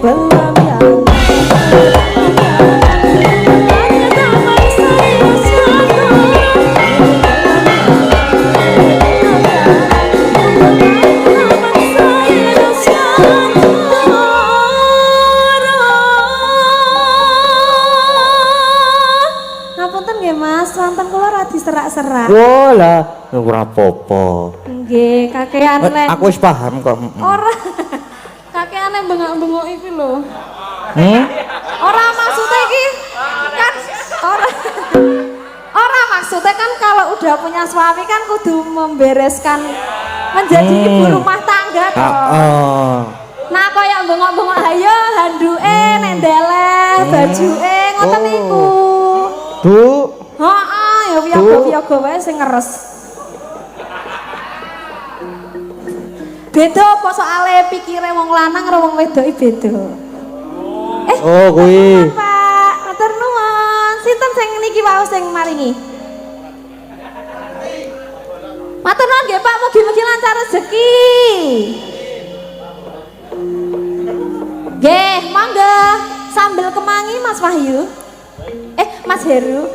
belum ya ngapunten nggih Mas, wonten kula radi serak-serak. Oh lah, ora apa-apa. Nggih, kakean lek. Aku wis paham kok. Ora. Kakeane bengok-bengok iki lho. Hmm? Ora maksudnya iki kan ora. Ora maksudnya kan kalau udah punya suami kan kudu membereskan menjadi ibu rumah tangga toh. Heeh. Nah kaya bengok-bengok ayo handuke nek ndeleh bajuke ngoten niku. Bu, Heeh, ya wiyaga-wiyaga wae sing ngeres. Beda apa soale pikire wong lanang karo wong wedoki beda. oh kuwi. Pak, matur nuwun. Sinten sing niki wau sing maringi? Matur nuwun nggih Pak, mugi-mugi lancar rezeki. Nggih, monggo. Sambil kemangi Mas Wahyu. Mas Heru.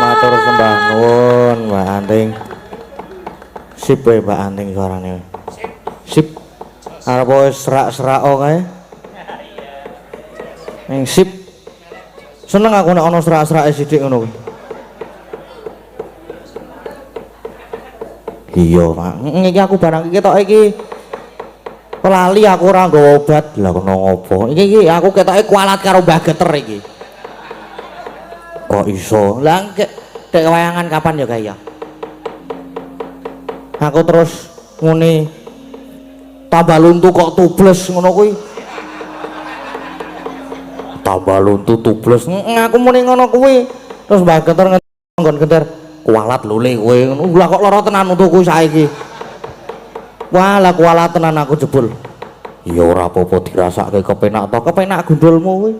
matur sembah nuwun Mbak Anting. Sip wae Mbak Anting suarane. Sip. Arep wis serak-serak kae. Ning sip. Seneng aku nek ana serak-serake sithik ngono kuwi. Iya, Pak. Iki aku barang iki ketok iki lali aku ora nggawa obat. Lah kena ngopo? Iki aku ketoke kualat karo Mbah Geter iki. Kok iso? Lah dek wayangan kapan ya kaya? Aku terus ngene tambah luntu kok tubles ngono kuwi. Tambah luntu tubles. Aku muni ngono kuwi. Terus Mbah Geter nggon Geter, kualat lho le kowe ngono. Lah kok lara tenan untuku saiki. Wah, lah kualat tenan aku jebul. Ya ora apa-apa dirasake kepenak to, kepenak gundulmu kuwi.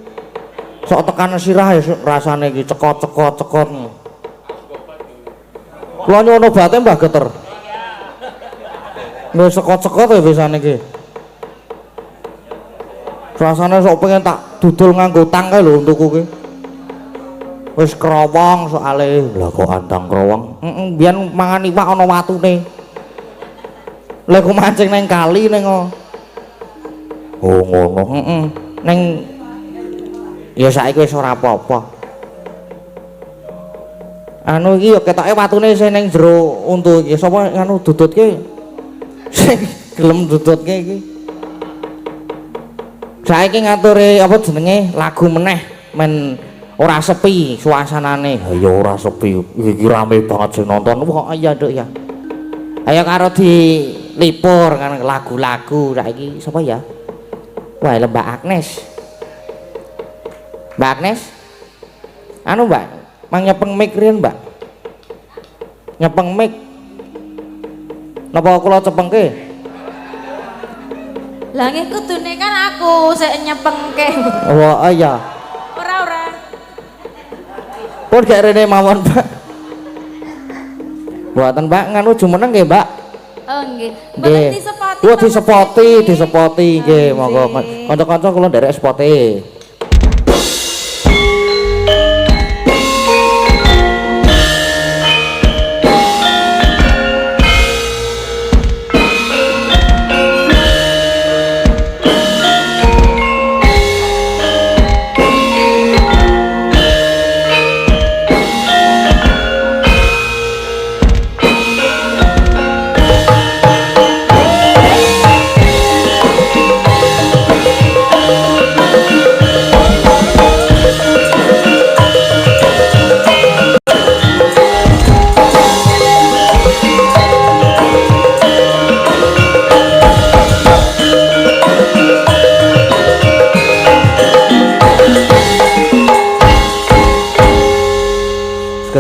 Sok tekan sirah ya rasane iki cekot-cekot. Kula nyuwun obate Mbah Geter. Nggih cekot-cekot ya bisane iki. Rasane sok pengen tak dudul nganggo tang kae lho untukku ki. Wis krowong soale. Lah kok andang krowong? Biyen mangan iwak ana watune. Lha kok mancing nang kali ning oh ngono. Ning ya saiki wis ora apa-apa. Anu iki ya ketoke watune sing ning jero untu iki. Sapa anu dudutke? Sing gelem dudutke iki. Saiki ngaturi apa jenenge lagu meneh men ora sepi suasanane. Ha ya ora sepi. Iki rame banget sing nonton. Wah iya Nduk ya. Ayo karo dilipur kan lagu-lagu saiki sapa ya? Wah, Mbak Agnes. Mbak Agnes? Anu, Mbak, mang nyepeng mic riyen, Mbak. Nyepeng mic. Napa kula cepengke? Lah nggih kudune kan aku sik nyepengke. Wah, iya. Ora. Pun gak rene mawon, Mbak. Buatan Mbak nganu jumeneng nggih, Mbak. Oh nggih. Nggih. Wah disepoti nggih, monggo kanca-kanca kula nderek spote.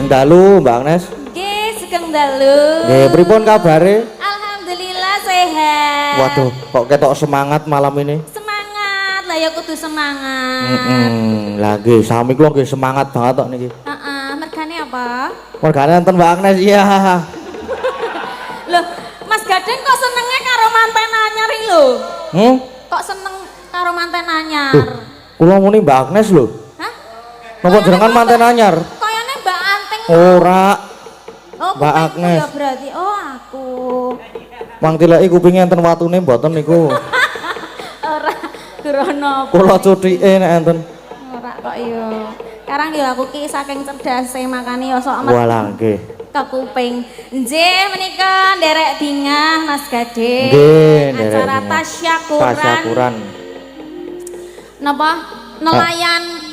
Dalu Mbak Agnes. Nggih, sugeng dalu. Nggih, pripun kabare? Alhamdulillah sehat. Waduh, kok ketok semangat malam ini? Semangat, lah ya kudu semangat. Lah nggih, sami kula nggih semangat banget kok niki. Mergane apa? Mergane enten Mbak Agnes iya. Loh, Mas Gadeng kok senenge karo manten anyar iki lho? Kok seneng karo manten anyar? Kula muni Mbak Agnes lho. Hah? Napa jenengan manten anyar? Ora. Oh, Mbak Agnes. Ya berarti aku. Mang tileki kupinge enten watune mboten niku. Ora grono. Kula cuthike nek enten. Ora kok yo. Karang yo aku ki saking cerdase makane yo sok amat. Walah nggih. Kekuping. Nggih menika nderek bingah Mas Gading. Nggih, acara tasyakuran. Napa? Nelayan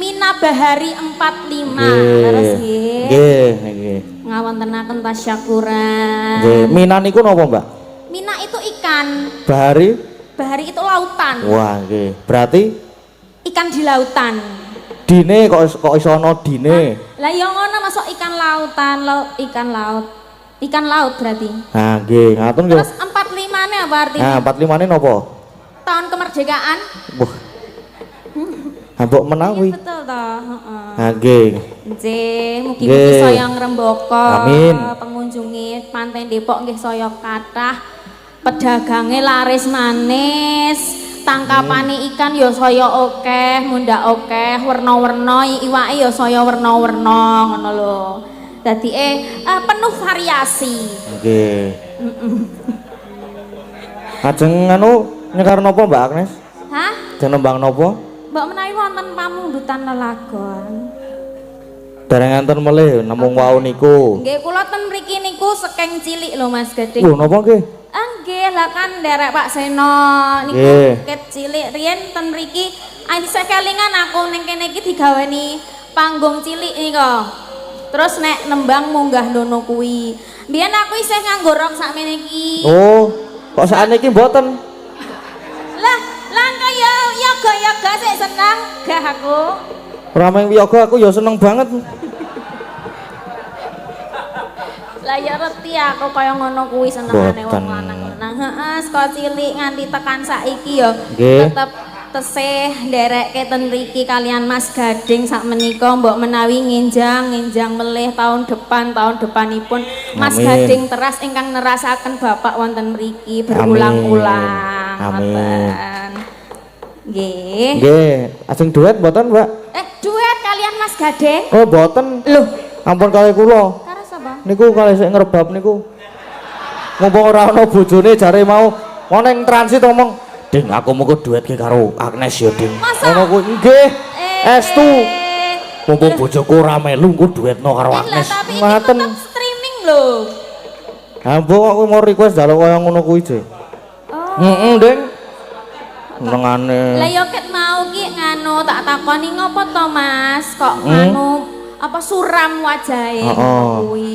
Mina Bahari 45 terus nggih. Nggih. Ngawontenaken tasyakuran. Nggih, Mina niku napa, Mbak? Mina itu ikan. Bahari? Bahari itu lautan. Wah, nggih. Berarti ikan di lautan. Dine kok iso ana dine? Lah ya ngono masuk ikan lautan, ikan laut. Ikan laut berarti. Nah, nggih, ngaten nggih. Terus 45-ne apa artinya? Nah, 45-ne napa? Tahun kemerdekaan. Wah. Mbok menawi. Betul toh, heeh. Ha nggih. Nggih, mugi-mugi saya ngrembaka. Amin. Pengunjungi Pantai Depok nggih saya kathah. Pedagange laris manis, tangkapane ikan ya saya akeh, mundak akeh, werna-werna, iwake ya saya werna-werna ngono lho. Dadi penuh variasi. Nggih. Ajeng anu nyekar napa Mbak Agnes? Hah? Jeneng nembang napa? Mbok menawi wonten pamundutan lelagon. Dereng enten melih namung wau niku. Nggih, kula ten mriki niku saking cilik lho Mas Gading. Lho napa nggih? Nggih, lah kan nderek Pak Seno niku Nggih. ket cilik riyen ten mriki isih kelingan aku ning kene iki digaweni panggung cilik nika. Terus nek nembang munggah ndono kuwi. Biyen aku isih nganggo rok sakmene iki. Oh, kok sakniki mboten? Lah kaya yoga-yoga sik seneng gah aku. Rameng wiyaga aku ya seneng banget. Lah ya reti aku kaya ngono kuwi senengane Boten. wong lanang. Heeh, saka cilik nganti tekan saiki ya Nggih. tetep tesih nderekke ten mriki kalian Mas Gading sak menika mbok menawi nginjang melih tahun depanipun Mas Amin. Gading teras ingkang nerasaken Bapak wonten mriki berulang-ulang. Amin. Ngoten. Nggih. Nggih, ajeng duet mboten, Mbak? Duet kalian Mas Gading? Oh, mboten. Loh, Ampun kalih kula. karo sapa? Niku kalih sik ngrebab niku. Mumpung ora ana bojone jare mau ana ing transit ngomong, "Ding, aku mengko duet ki karo Agnes ya, Ding." Masa? Ngono kuwi. Nggih. Estu. Eh, Mumpung bojoku ora melu engko duetno karo lah Agnes. tapi ini Ngaten. tetep streaming loh. Ambo aku mau request jaluk kaya ngono kuwi, Je. Oh. Heeh, Ding. Nengane. Lah yo ket mau ki nganu tak takoni ngopo to Mas? Kok nganu apa suram wajahe Heeh. kuwi.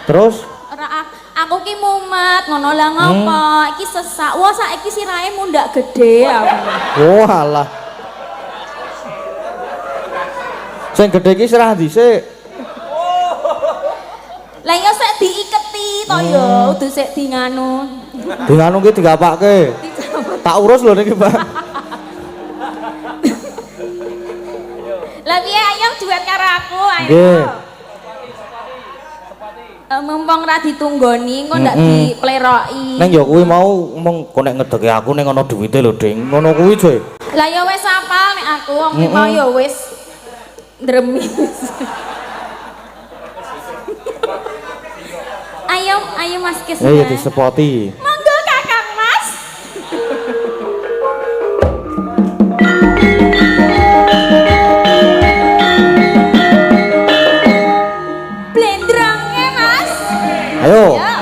Terus Ora aku ki mumet ngono lah ngopo? Iki sesak. Wah saiki sirahe mundak gede aku. oh alah. Sing gedhe iki serah dhisik. Lah yo sik diiketi to yo, udah sik di nganu. Dengan ki digapake. Tak urus lho niki, Mbak. Lah piye ayo duet karo aku ayo. Nggih. Mumpung ra ditunggoni engko ndak dipleroki. Neng ya kuwi mau ngomong kok nek ngedeke aku ning ana duwite lho, Ding. Ngono kuwi, Je. Lah ya wis apal nek aku wong iki mau ya wis dremis. Ayo Mas Kis. Ya disepoti. Monggo Kakang Mas. Blendronge Mas. Ayo. Ya.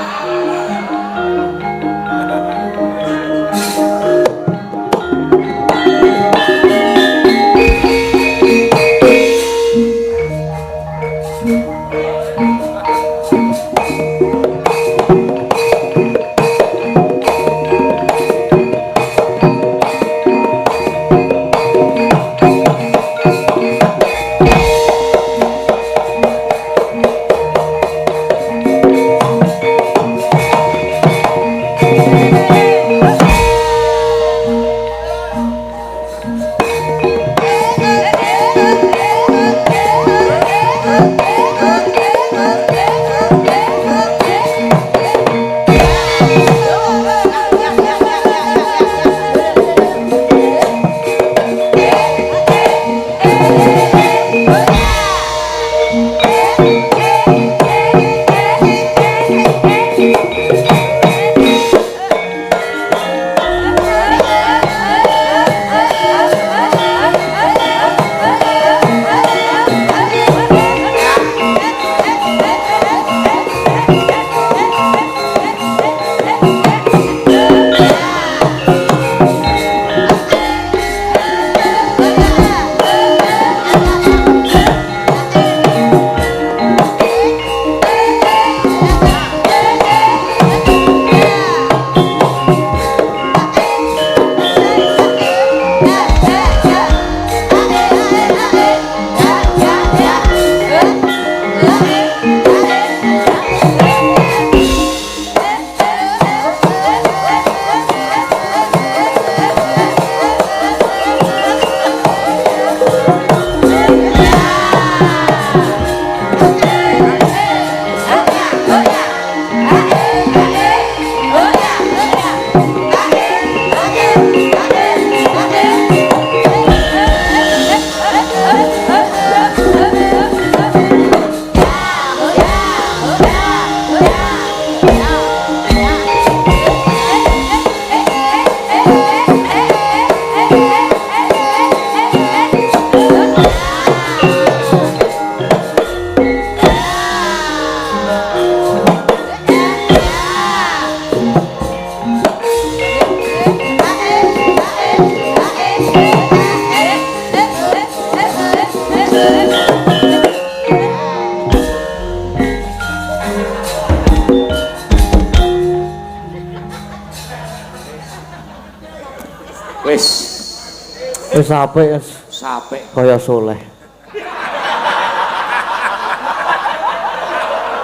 Wis apik wis Sapek. kaya soleh.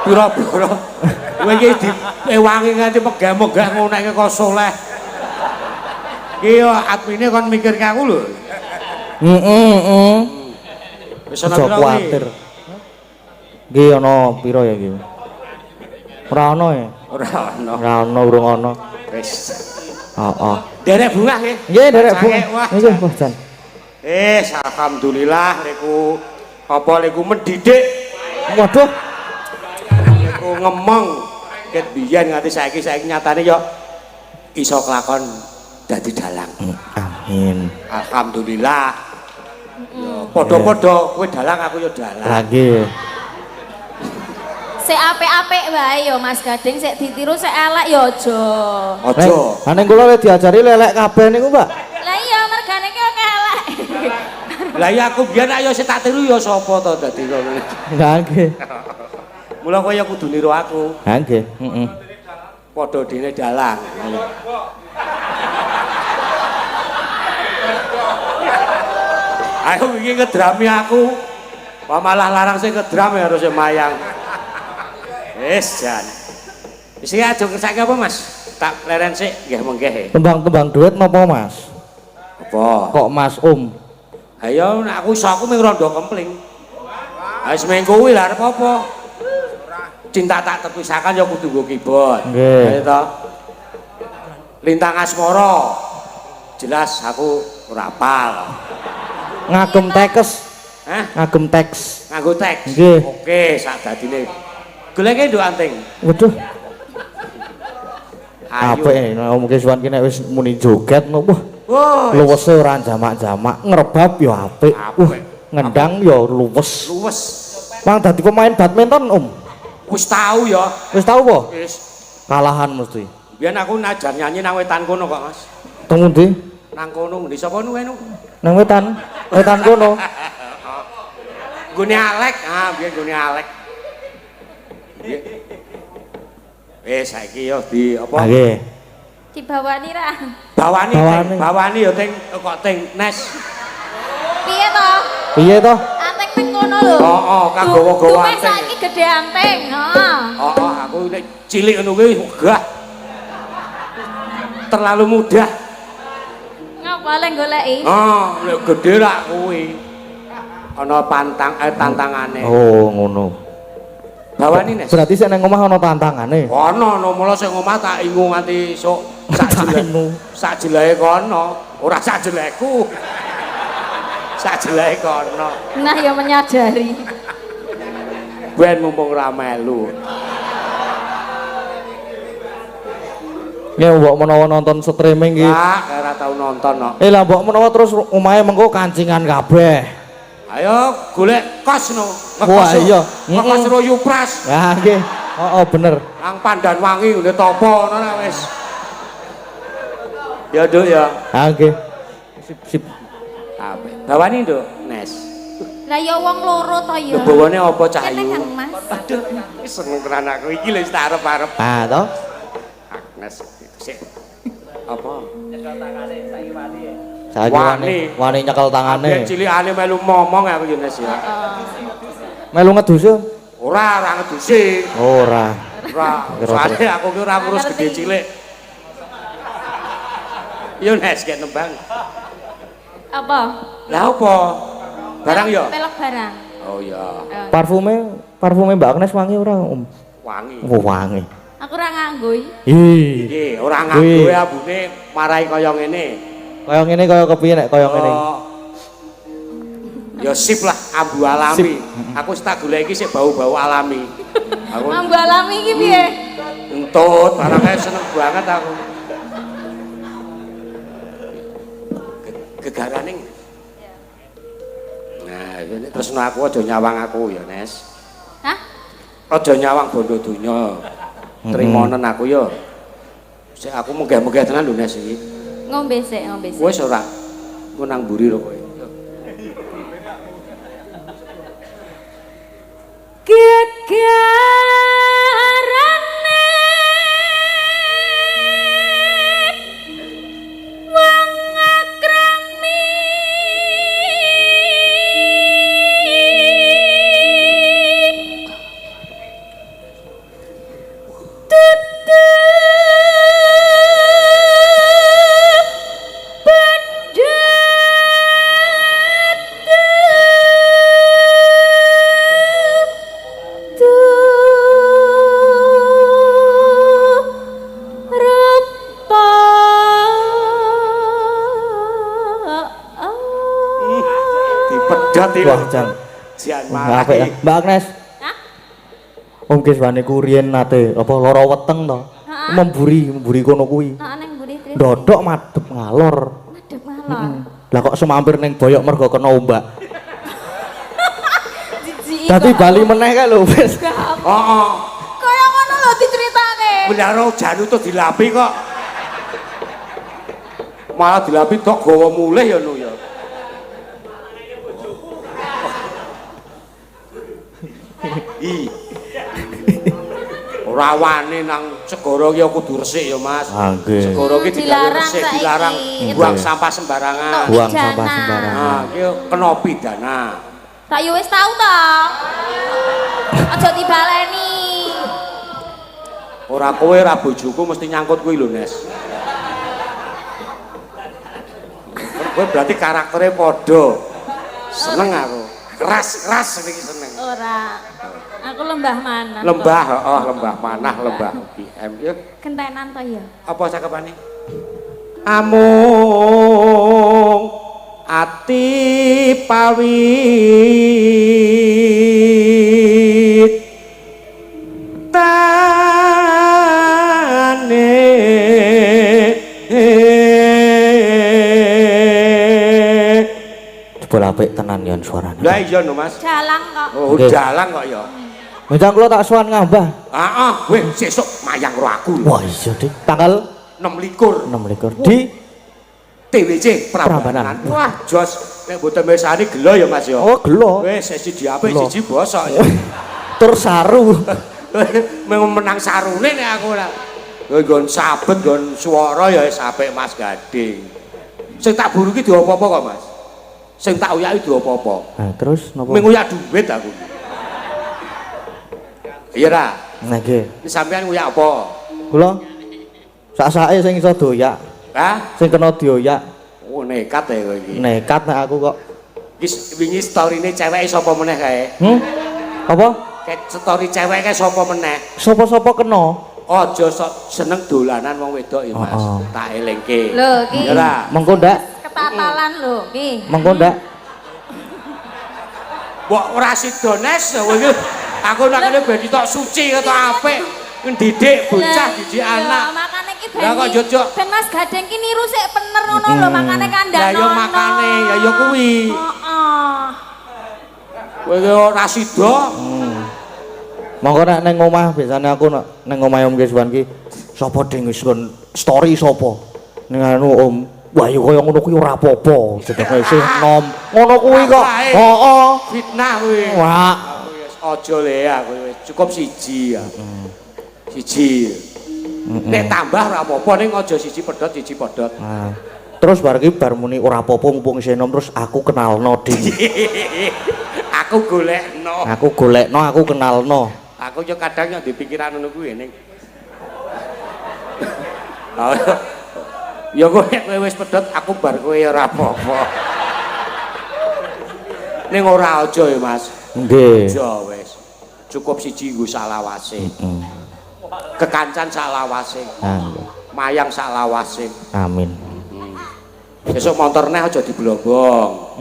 Pira-pira. Kowe iki diewangi nganti megah-megah ngono iki kok soleh. Iki yo admine kon mikirke aku lho. Heeh. Wis ana Aja pira kuwatir. Nggih ana pira ya iki? Ora ana ya? Ora ono. Ora ana urung ana. Wis. Heeh. Derek bunga nggih. Nggih, derek Bu. Sange, wah. Nggih, Mas Jan. Alhamdulillah niku apa niku mendidik, Waduh. niku ngemong ket biyen nganti saiki nyatane yo iso kelakon dadi dalang. Amin. Alhamdulillah. Yo padha-padha kowe dalang aku yo dalang. Lagi. Sik apik-apik wae ya Mas Gading, sik ditiru sik elek ya aja. Aja. Ning kula le diajari lelek kabeh niku, Mbak. Lah iya mergane ki oke elek. Lah iya aku biyen ayo sing tak tiru ya sapa to dadi ngono. Nggih. Mula kowe ya kudu niru aku. Ha nggih, heeh. Padha dene dalang. Ayo iki ngedrami aku. Wah malah larang sing ngedram ya harus mayang. Wis jan. Wis iki aja ngersake apa Mas? Tak leren sik nggih menggih. Tembang-tembang duit napa, Mas? Apa? Kok Mas Ayo nek aku iso aku mung rondo kempling. Ha seminggu kuwi lah arep apa? Cinta tak terpisahkan ya kudu nggo keyboard. Nggih. Ayo to. Lintang asmara. Jelas aku ora apal. Ngagem tekes, Hah? ngagem teks. Nganggo teks. Nggih. Oke, sak dadine. Goleke nduk anting. Waduh, Ayo. apik mungkin suwan ki nek wis muni joget nopo. Wah, Luwese ora jamak-jamak, ngrebab ya apik. Apik. Ngendang ya luwes. luwes. Mang dadi pemain badminton, Wis tau ya. Wis tau apa? Wis. Kalahan mesti. Biyen aku najan nyanyi nang wetan kono kok, Mas. Teng ndi? Nang kono, ndi sapa nu enu? Nang wetan. Wetan kono. Gune Alek, biyen gune Alek. Nggih. Wis saiki yo di apa? Ha nggih. Dibawani ra. Bawani, Bawani. bawani yo ting kok ting nes. Piye to? Piye to? Antek ning kono lho. Oh, kang gawa-gawa Duwe antek. saiki gedhe antek. Heeh. Oh, aku nek cilik ngono kuwi wegah. Terlalu mudah. Ngapa le goleki? Oh, nek gedhe rak kuwi. Ana tantangane. Oh, ngono. Bawani nes. Berarti sik nang omah ana tantangane. Kono no mula sing omah tak ingu nganti sok sak Ingu. sak jelahe kono, ora sak jeleku. Sak jelahe kono. Nah ya menyadari. Ben mumpung ora melu. Ya mbok menawa nonton streaming iki. Pak, ora tau nonton no. Lah mbok menawa terus omahe mengko kancingan kabeh. Ayo golek kos no. Wah, iya. Ngekos ro Yupras. Lah nggih. Oh, bener. Nang Pandan Wangi ngene topo ngono lah wis. Ya, Nduk ya. Ha nggih. Sip sip. Apik. Bawani, Nduk, Nes. Lah ya wong loro to ya. Bawane apa Cahyu? Kene Kang Mas. Aduh, wis seneng tenan aku iki lho wis tak arep-arep. Ah, to. Agnes sik. Apa? Saiki Wani. wani nyekel Biyen tangane. cilikane melu momong aku yo Nes ya. Melu ngedus yo? Ora ngedusi. Ora. Ora. Soale aku ki ora ngurus gede cilik. Yo Nes gek nembang. Apa? Lah apa? Barang yo. Pelok barang. Oh iya, Parfume Mbak Agnes wangi ora, Om? wangi. Oh, wangi. Aku ora nganggo. Ih. Iki ora nganggo ya abune marai kaya ngene. Kaya ngene kaya kepiye nek kaya ngene? Oh. Ya sip lah, ambu alami. Aku wis tak golek iki sik bau-bau alami. Aku Mambu alami iki piye? entut, barangnya seneng banget aku. Gegaraning. Nah, ini terus aku aja nyawang aku ya, Nes. Hah? Aja nyawang bondo donya. Trimonen aku ya. Sik aku munggah-munggah tenan lho, Nes iki. Ngombe sik, ngombe sik. Wis ora. Ku nang mburi ro kowe. Gegarane wong akrami dadi Wah, Jan. Jan Apik ya. marah. Mbak Agnes. Hah? Om Kiswane ku riyen nate apa lara weteng to. Heeh. Memburi kono kuwi. Heeh ning mburi terus. Dodok madhep ngalor. Madhep malon. Lah kok semampir ning boyok mergo kena ombak. Jijik. Dadi bali meneh kae lho wis. Heeh. Kaya ngono lho diceritake. Benar Janu tuh dilapi kok. Malah dilapi tok gawa mulih ya nu ya. I. Ora wani nang segara ki kudu resik ya, Mas. Ah, nggih. Segara ki digawe resik, saiki. dilarang buang sampah sembarangan. Buang Pidana. sampah sembarangan. Nah, ki kena pidana. Tak yo wis tau to. Aja dibaleni. Ora kowe ora bojoku mesti nyangkut kuwi lho, Nes. Kowe berarti karakternya padha. Seneng aku. Keras iki seneng. Ora. Aku lembah mana? Lembah, heeh, lembah manah, lembah UGM. Yuk, Gentenan to ya. apa cakepane? Amung ati pawit tane Jebul apik tenan yon suarane. lah iya no Mas. Jalang kok. Oh, Oke. dalang kok ya. Mencang kula tak sowan ngambah. Heeh, weh sesuk mayang karo aku. Wah iya Dik. Tanggal 26 26 di TWC Prambanan. Prambanan. Wah, jos nek mboten mesani gelo ya Mas ya. Oh gelo. Wes sesi diapik Gelo. siji bosok ya. Tur saru. Menang sarune nek aku ora. Nggon sabet, nggon swara ya wis apik Mas Gading. Sing tak buru ki diopo-opo kok Mas. Sing tak uyaki diopo-opo. Nah, terus napa? Ming uyak duit aku. Iya ra. Nah, nggih. Ini sampean nguyak apa? Kula sak-sake sing iso doyak, Hah? sing kena dioyak. Oh nekat ya kowe iki. Nekat nek aku kok. Iki wingi storine ceweke sapa meneh kae? Apa? Kayak story ceweke sapa meneh? Sapa-sapa kena? Aja sok seneng dolanan wong wedok ya Mas. Oh. Tak elingke. Lho, iki Ya ra. Mengko ndak? ketatalan lho iki. Mengko ndak? Mbok ora sidones kowe iki. Aku nak kene ben ditok suci kata apik. Ndidik bocah didik anak. Makane iki ben. Lah kok jojok. Ben Mas Gading ki niru sik bener ngono lho, makane kandhane. Lah ya makane, ya kuwi. Heeh. Kowe iki ora sida. Mengko nek ning omah biasane aku nek ning omahe Om Kiswan ki sapa ding wis kon story sapa? Ning anu Om, wah ya kaya ngono kuwi ora apa-apa. Jedenge isih nom. Ngono kuwi kok. Heeh. Fitnah kuwi. Wah. Wis aja le aku wis cukup siji ya. Siji. Nek tambah ora apa-apa ning aja siji pedhot siji pedhot. Nah, terus bar iki bar muni ora apa-apa mumpung isih nom terus aku kenalno ding. Aku golekno. Aku golekno, aku kenalno. Aku yo kadang yo di pikiran ngono kuwi ning. Ya kowe wis pedhot aku bar kowe ora apa-apa. Ning ora aja ya Mas. Nggih. Aja wis. Cukup siji nggo salawase. Kekancan salawase. Nah, Mayang salawase. amin. Besok motornya aja diblombong.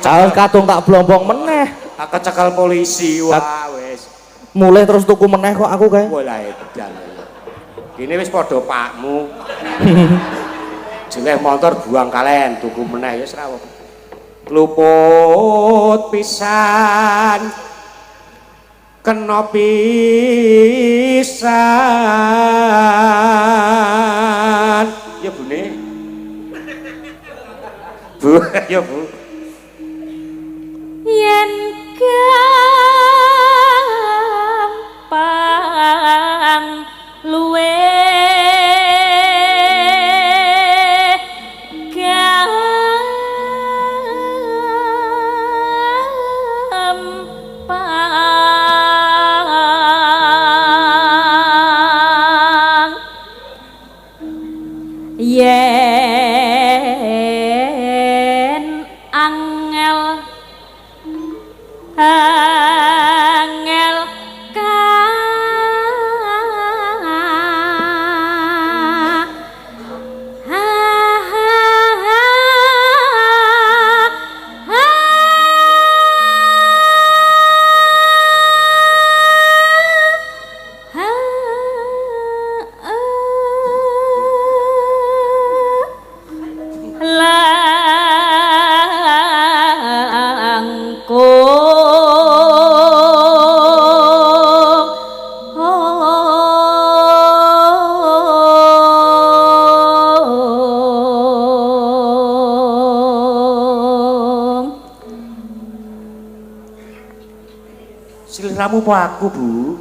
Kalau kadung tak blombong meneh. Kecekel polisi wah wis. Mulai terus tuku meneh kok aku kae. Mulai edan. Kini wis padha pakmu. Jeleh motor buang kalen tuku meneh ya wis ra apa. Luput pisan. Kena pisan. Ya Bune. Bu, ya Bu. Yen gampang luwe gampang yen angel Putramu apa aku, Bu?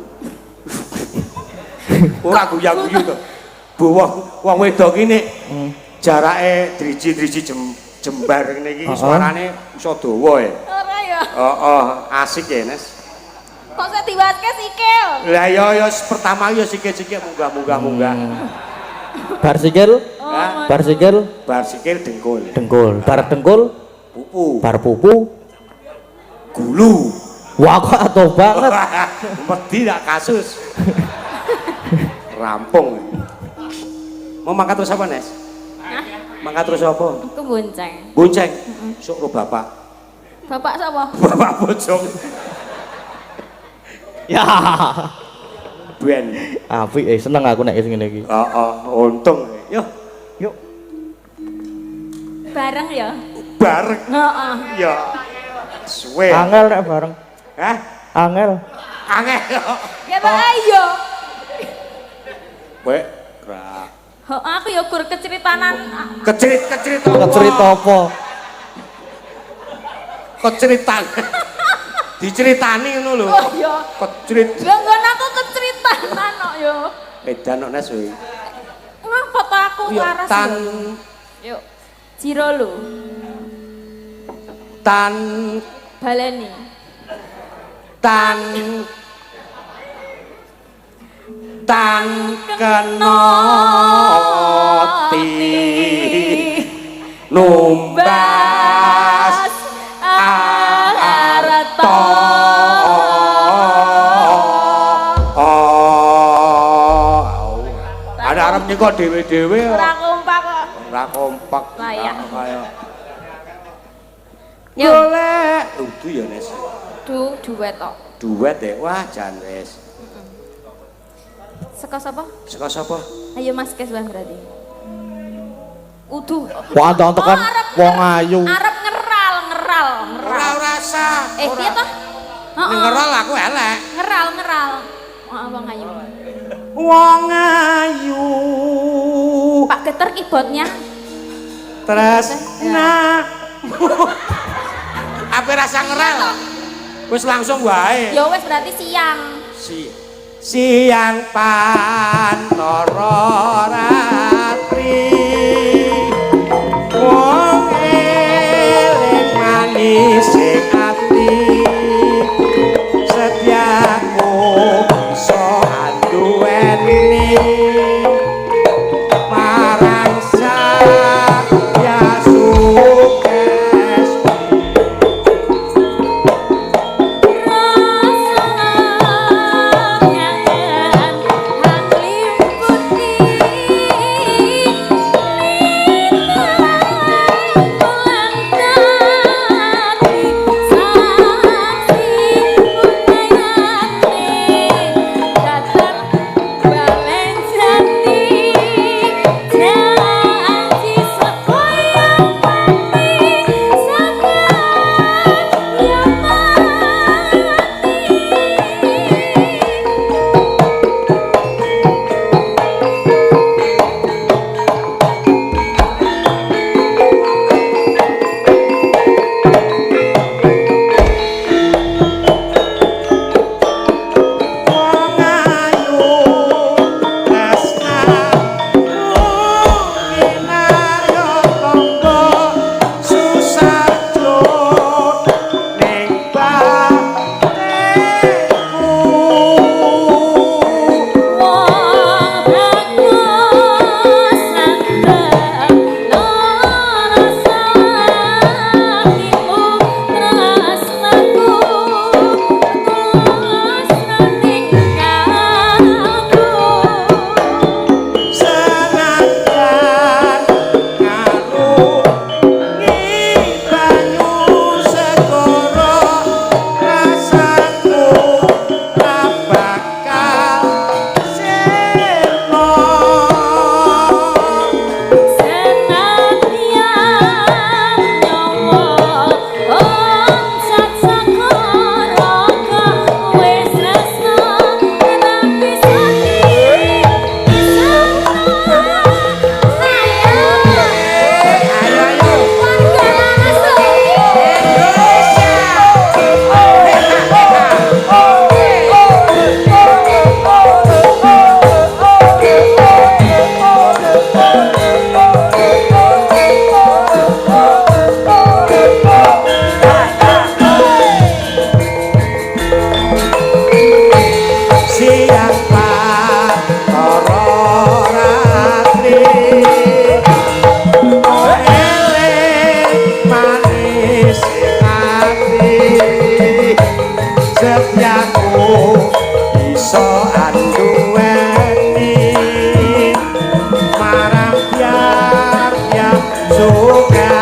Ora guyu-guyu to. Bu wong wedok iki nek jarake driji-driji jembar ngene iki suarane iso dawa ya. Ora ya. Heeh, asik ya, Nes. Kok saya diwaske sikil? Lah ya pertama ya sikil-sikil munggah. Bar sikil, Hah? bar sikil, Bar sikil dengkul. dengkul. Bar dengkul, Pupu. bar pupu. Gulu. Wah kok atuh banget. Wedi tak kasus. Rampung. Mau mangkat terus apa, Nes? Hah? Mangkat terus apa? Aku bonceng. Bonceng. Sok ro bapak. Bapak sapa? Bapak bojong. Ya. Ben. Apik seneng aku nek ngene iki. Heeh, untung. Yo, Yuk. Bareng ya? bareng. Heeh. Ya. Suwe. Angel nek bareng. Hah? Angel. Angel. Ya Pak ayo. Wek, ra. Heeh, aku ya gur keceritanan. Kecerit-kecerit Cerita apa? Keceritan. Diceritani ngono lho. Oh iya. Kecerit. Ya nggon aku keceritanan kok ya. Edan kok Nes we. Ngapa ta aku Yo waras tan Yuk. Jiro lho. tan Baleni. tan tan kenoti numbas arto ada arep nyeko dhewe-dhewe Ora kompak kok. ora kompak Layak. kaya Yo. golek udu ya Nes Duet tok. duet ya wah jan wis Saka sapa? saka sapa Ayo Mas Kes Bang berarti. Udu. Wah antuk tekan wong ayu. Arep ngeral. ora rasa Piye toh? ning ngerol aku elek Ngeral. Wong ayu. wong ayu Pak Geter keyboardnya. tresna apa rasa ngeral wis langsung wae Ya wes berarti siang. siang pantara ratri wong eling manis sing ati setiaku so anduweni marang saya sukses Nyangan hang limputi rasaku iso anduweni marang biar yang suka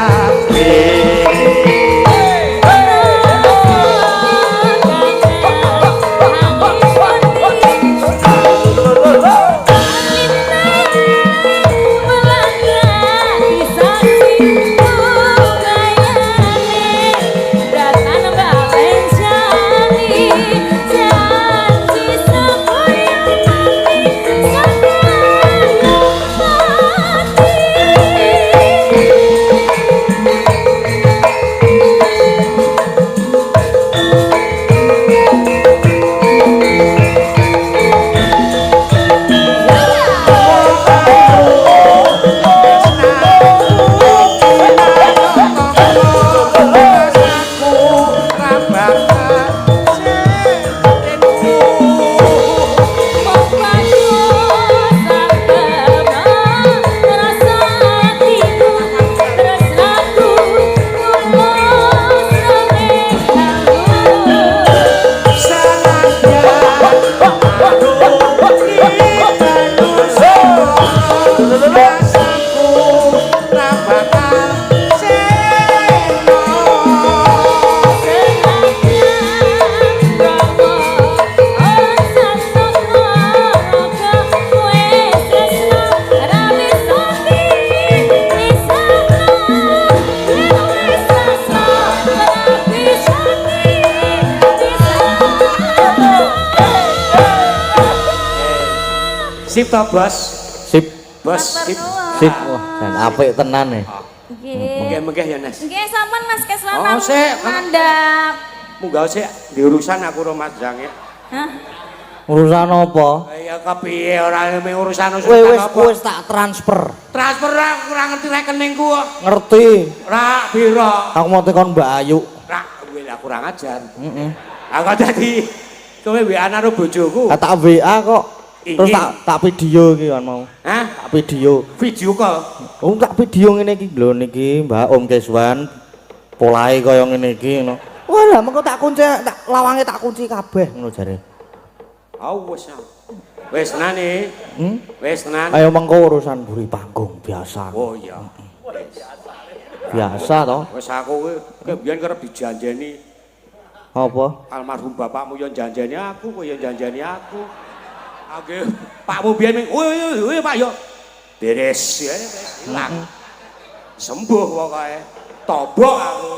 Sip toh bos? Sip, Bos, sip. sip. Wah, dan apik tenan nih. Nggih. Mengke ya Nes. Nggih sampean Mas Keslawan. Oh, sik. Mandap. Munggah sik di urusan aku karo Mas Jang ya. Hah? Urusan apa? Ya kepiye ora mung urusan Wis tak transfer. Transfer kurang ngerti rekeningku kok. Ngerti. Ra piro? Aku mau tekan Mbak Ayu. Ra kuwi lah kurang ajar. Heeh. Aku dadi kowe WA karo bojoku. Tak WA kok. Terus Ingin. tak video iki kan mau. Hah? Tak video. Video call. Oh, tak video ngene iki lho niki Mbak Om Keswan. Polahe kaya ngene iki ngono. Wah, lah mengko tak kunci, tak lawange tak kunci kabeh ngono jare. Wes. Wes nane. Wes tenan. Ayo mengko urusan buri panggung biasa. Oh iya. Biasa toh. Wes aku kowe biyen kerep dijanjeni Apa? almarhum bapakmu yo janjani aku, kowe yo janjani aku. Oke, Pakmu biyen woi Pak yo. Beres ya, ilang. Sembuh pokoke. Tobok aku.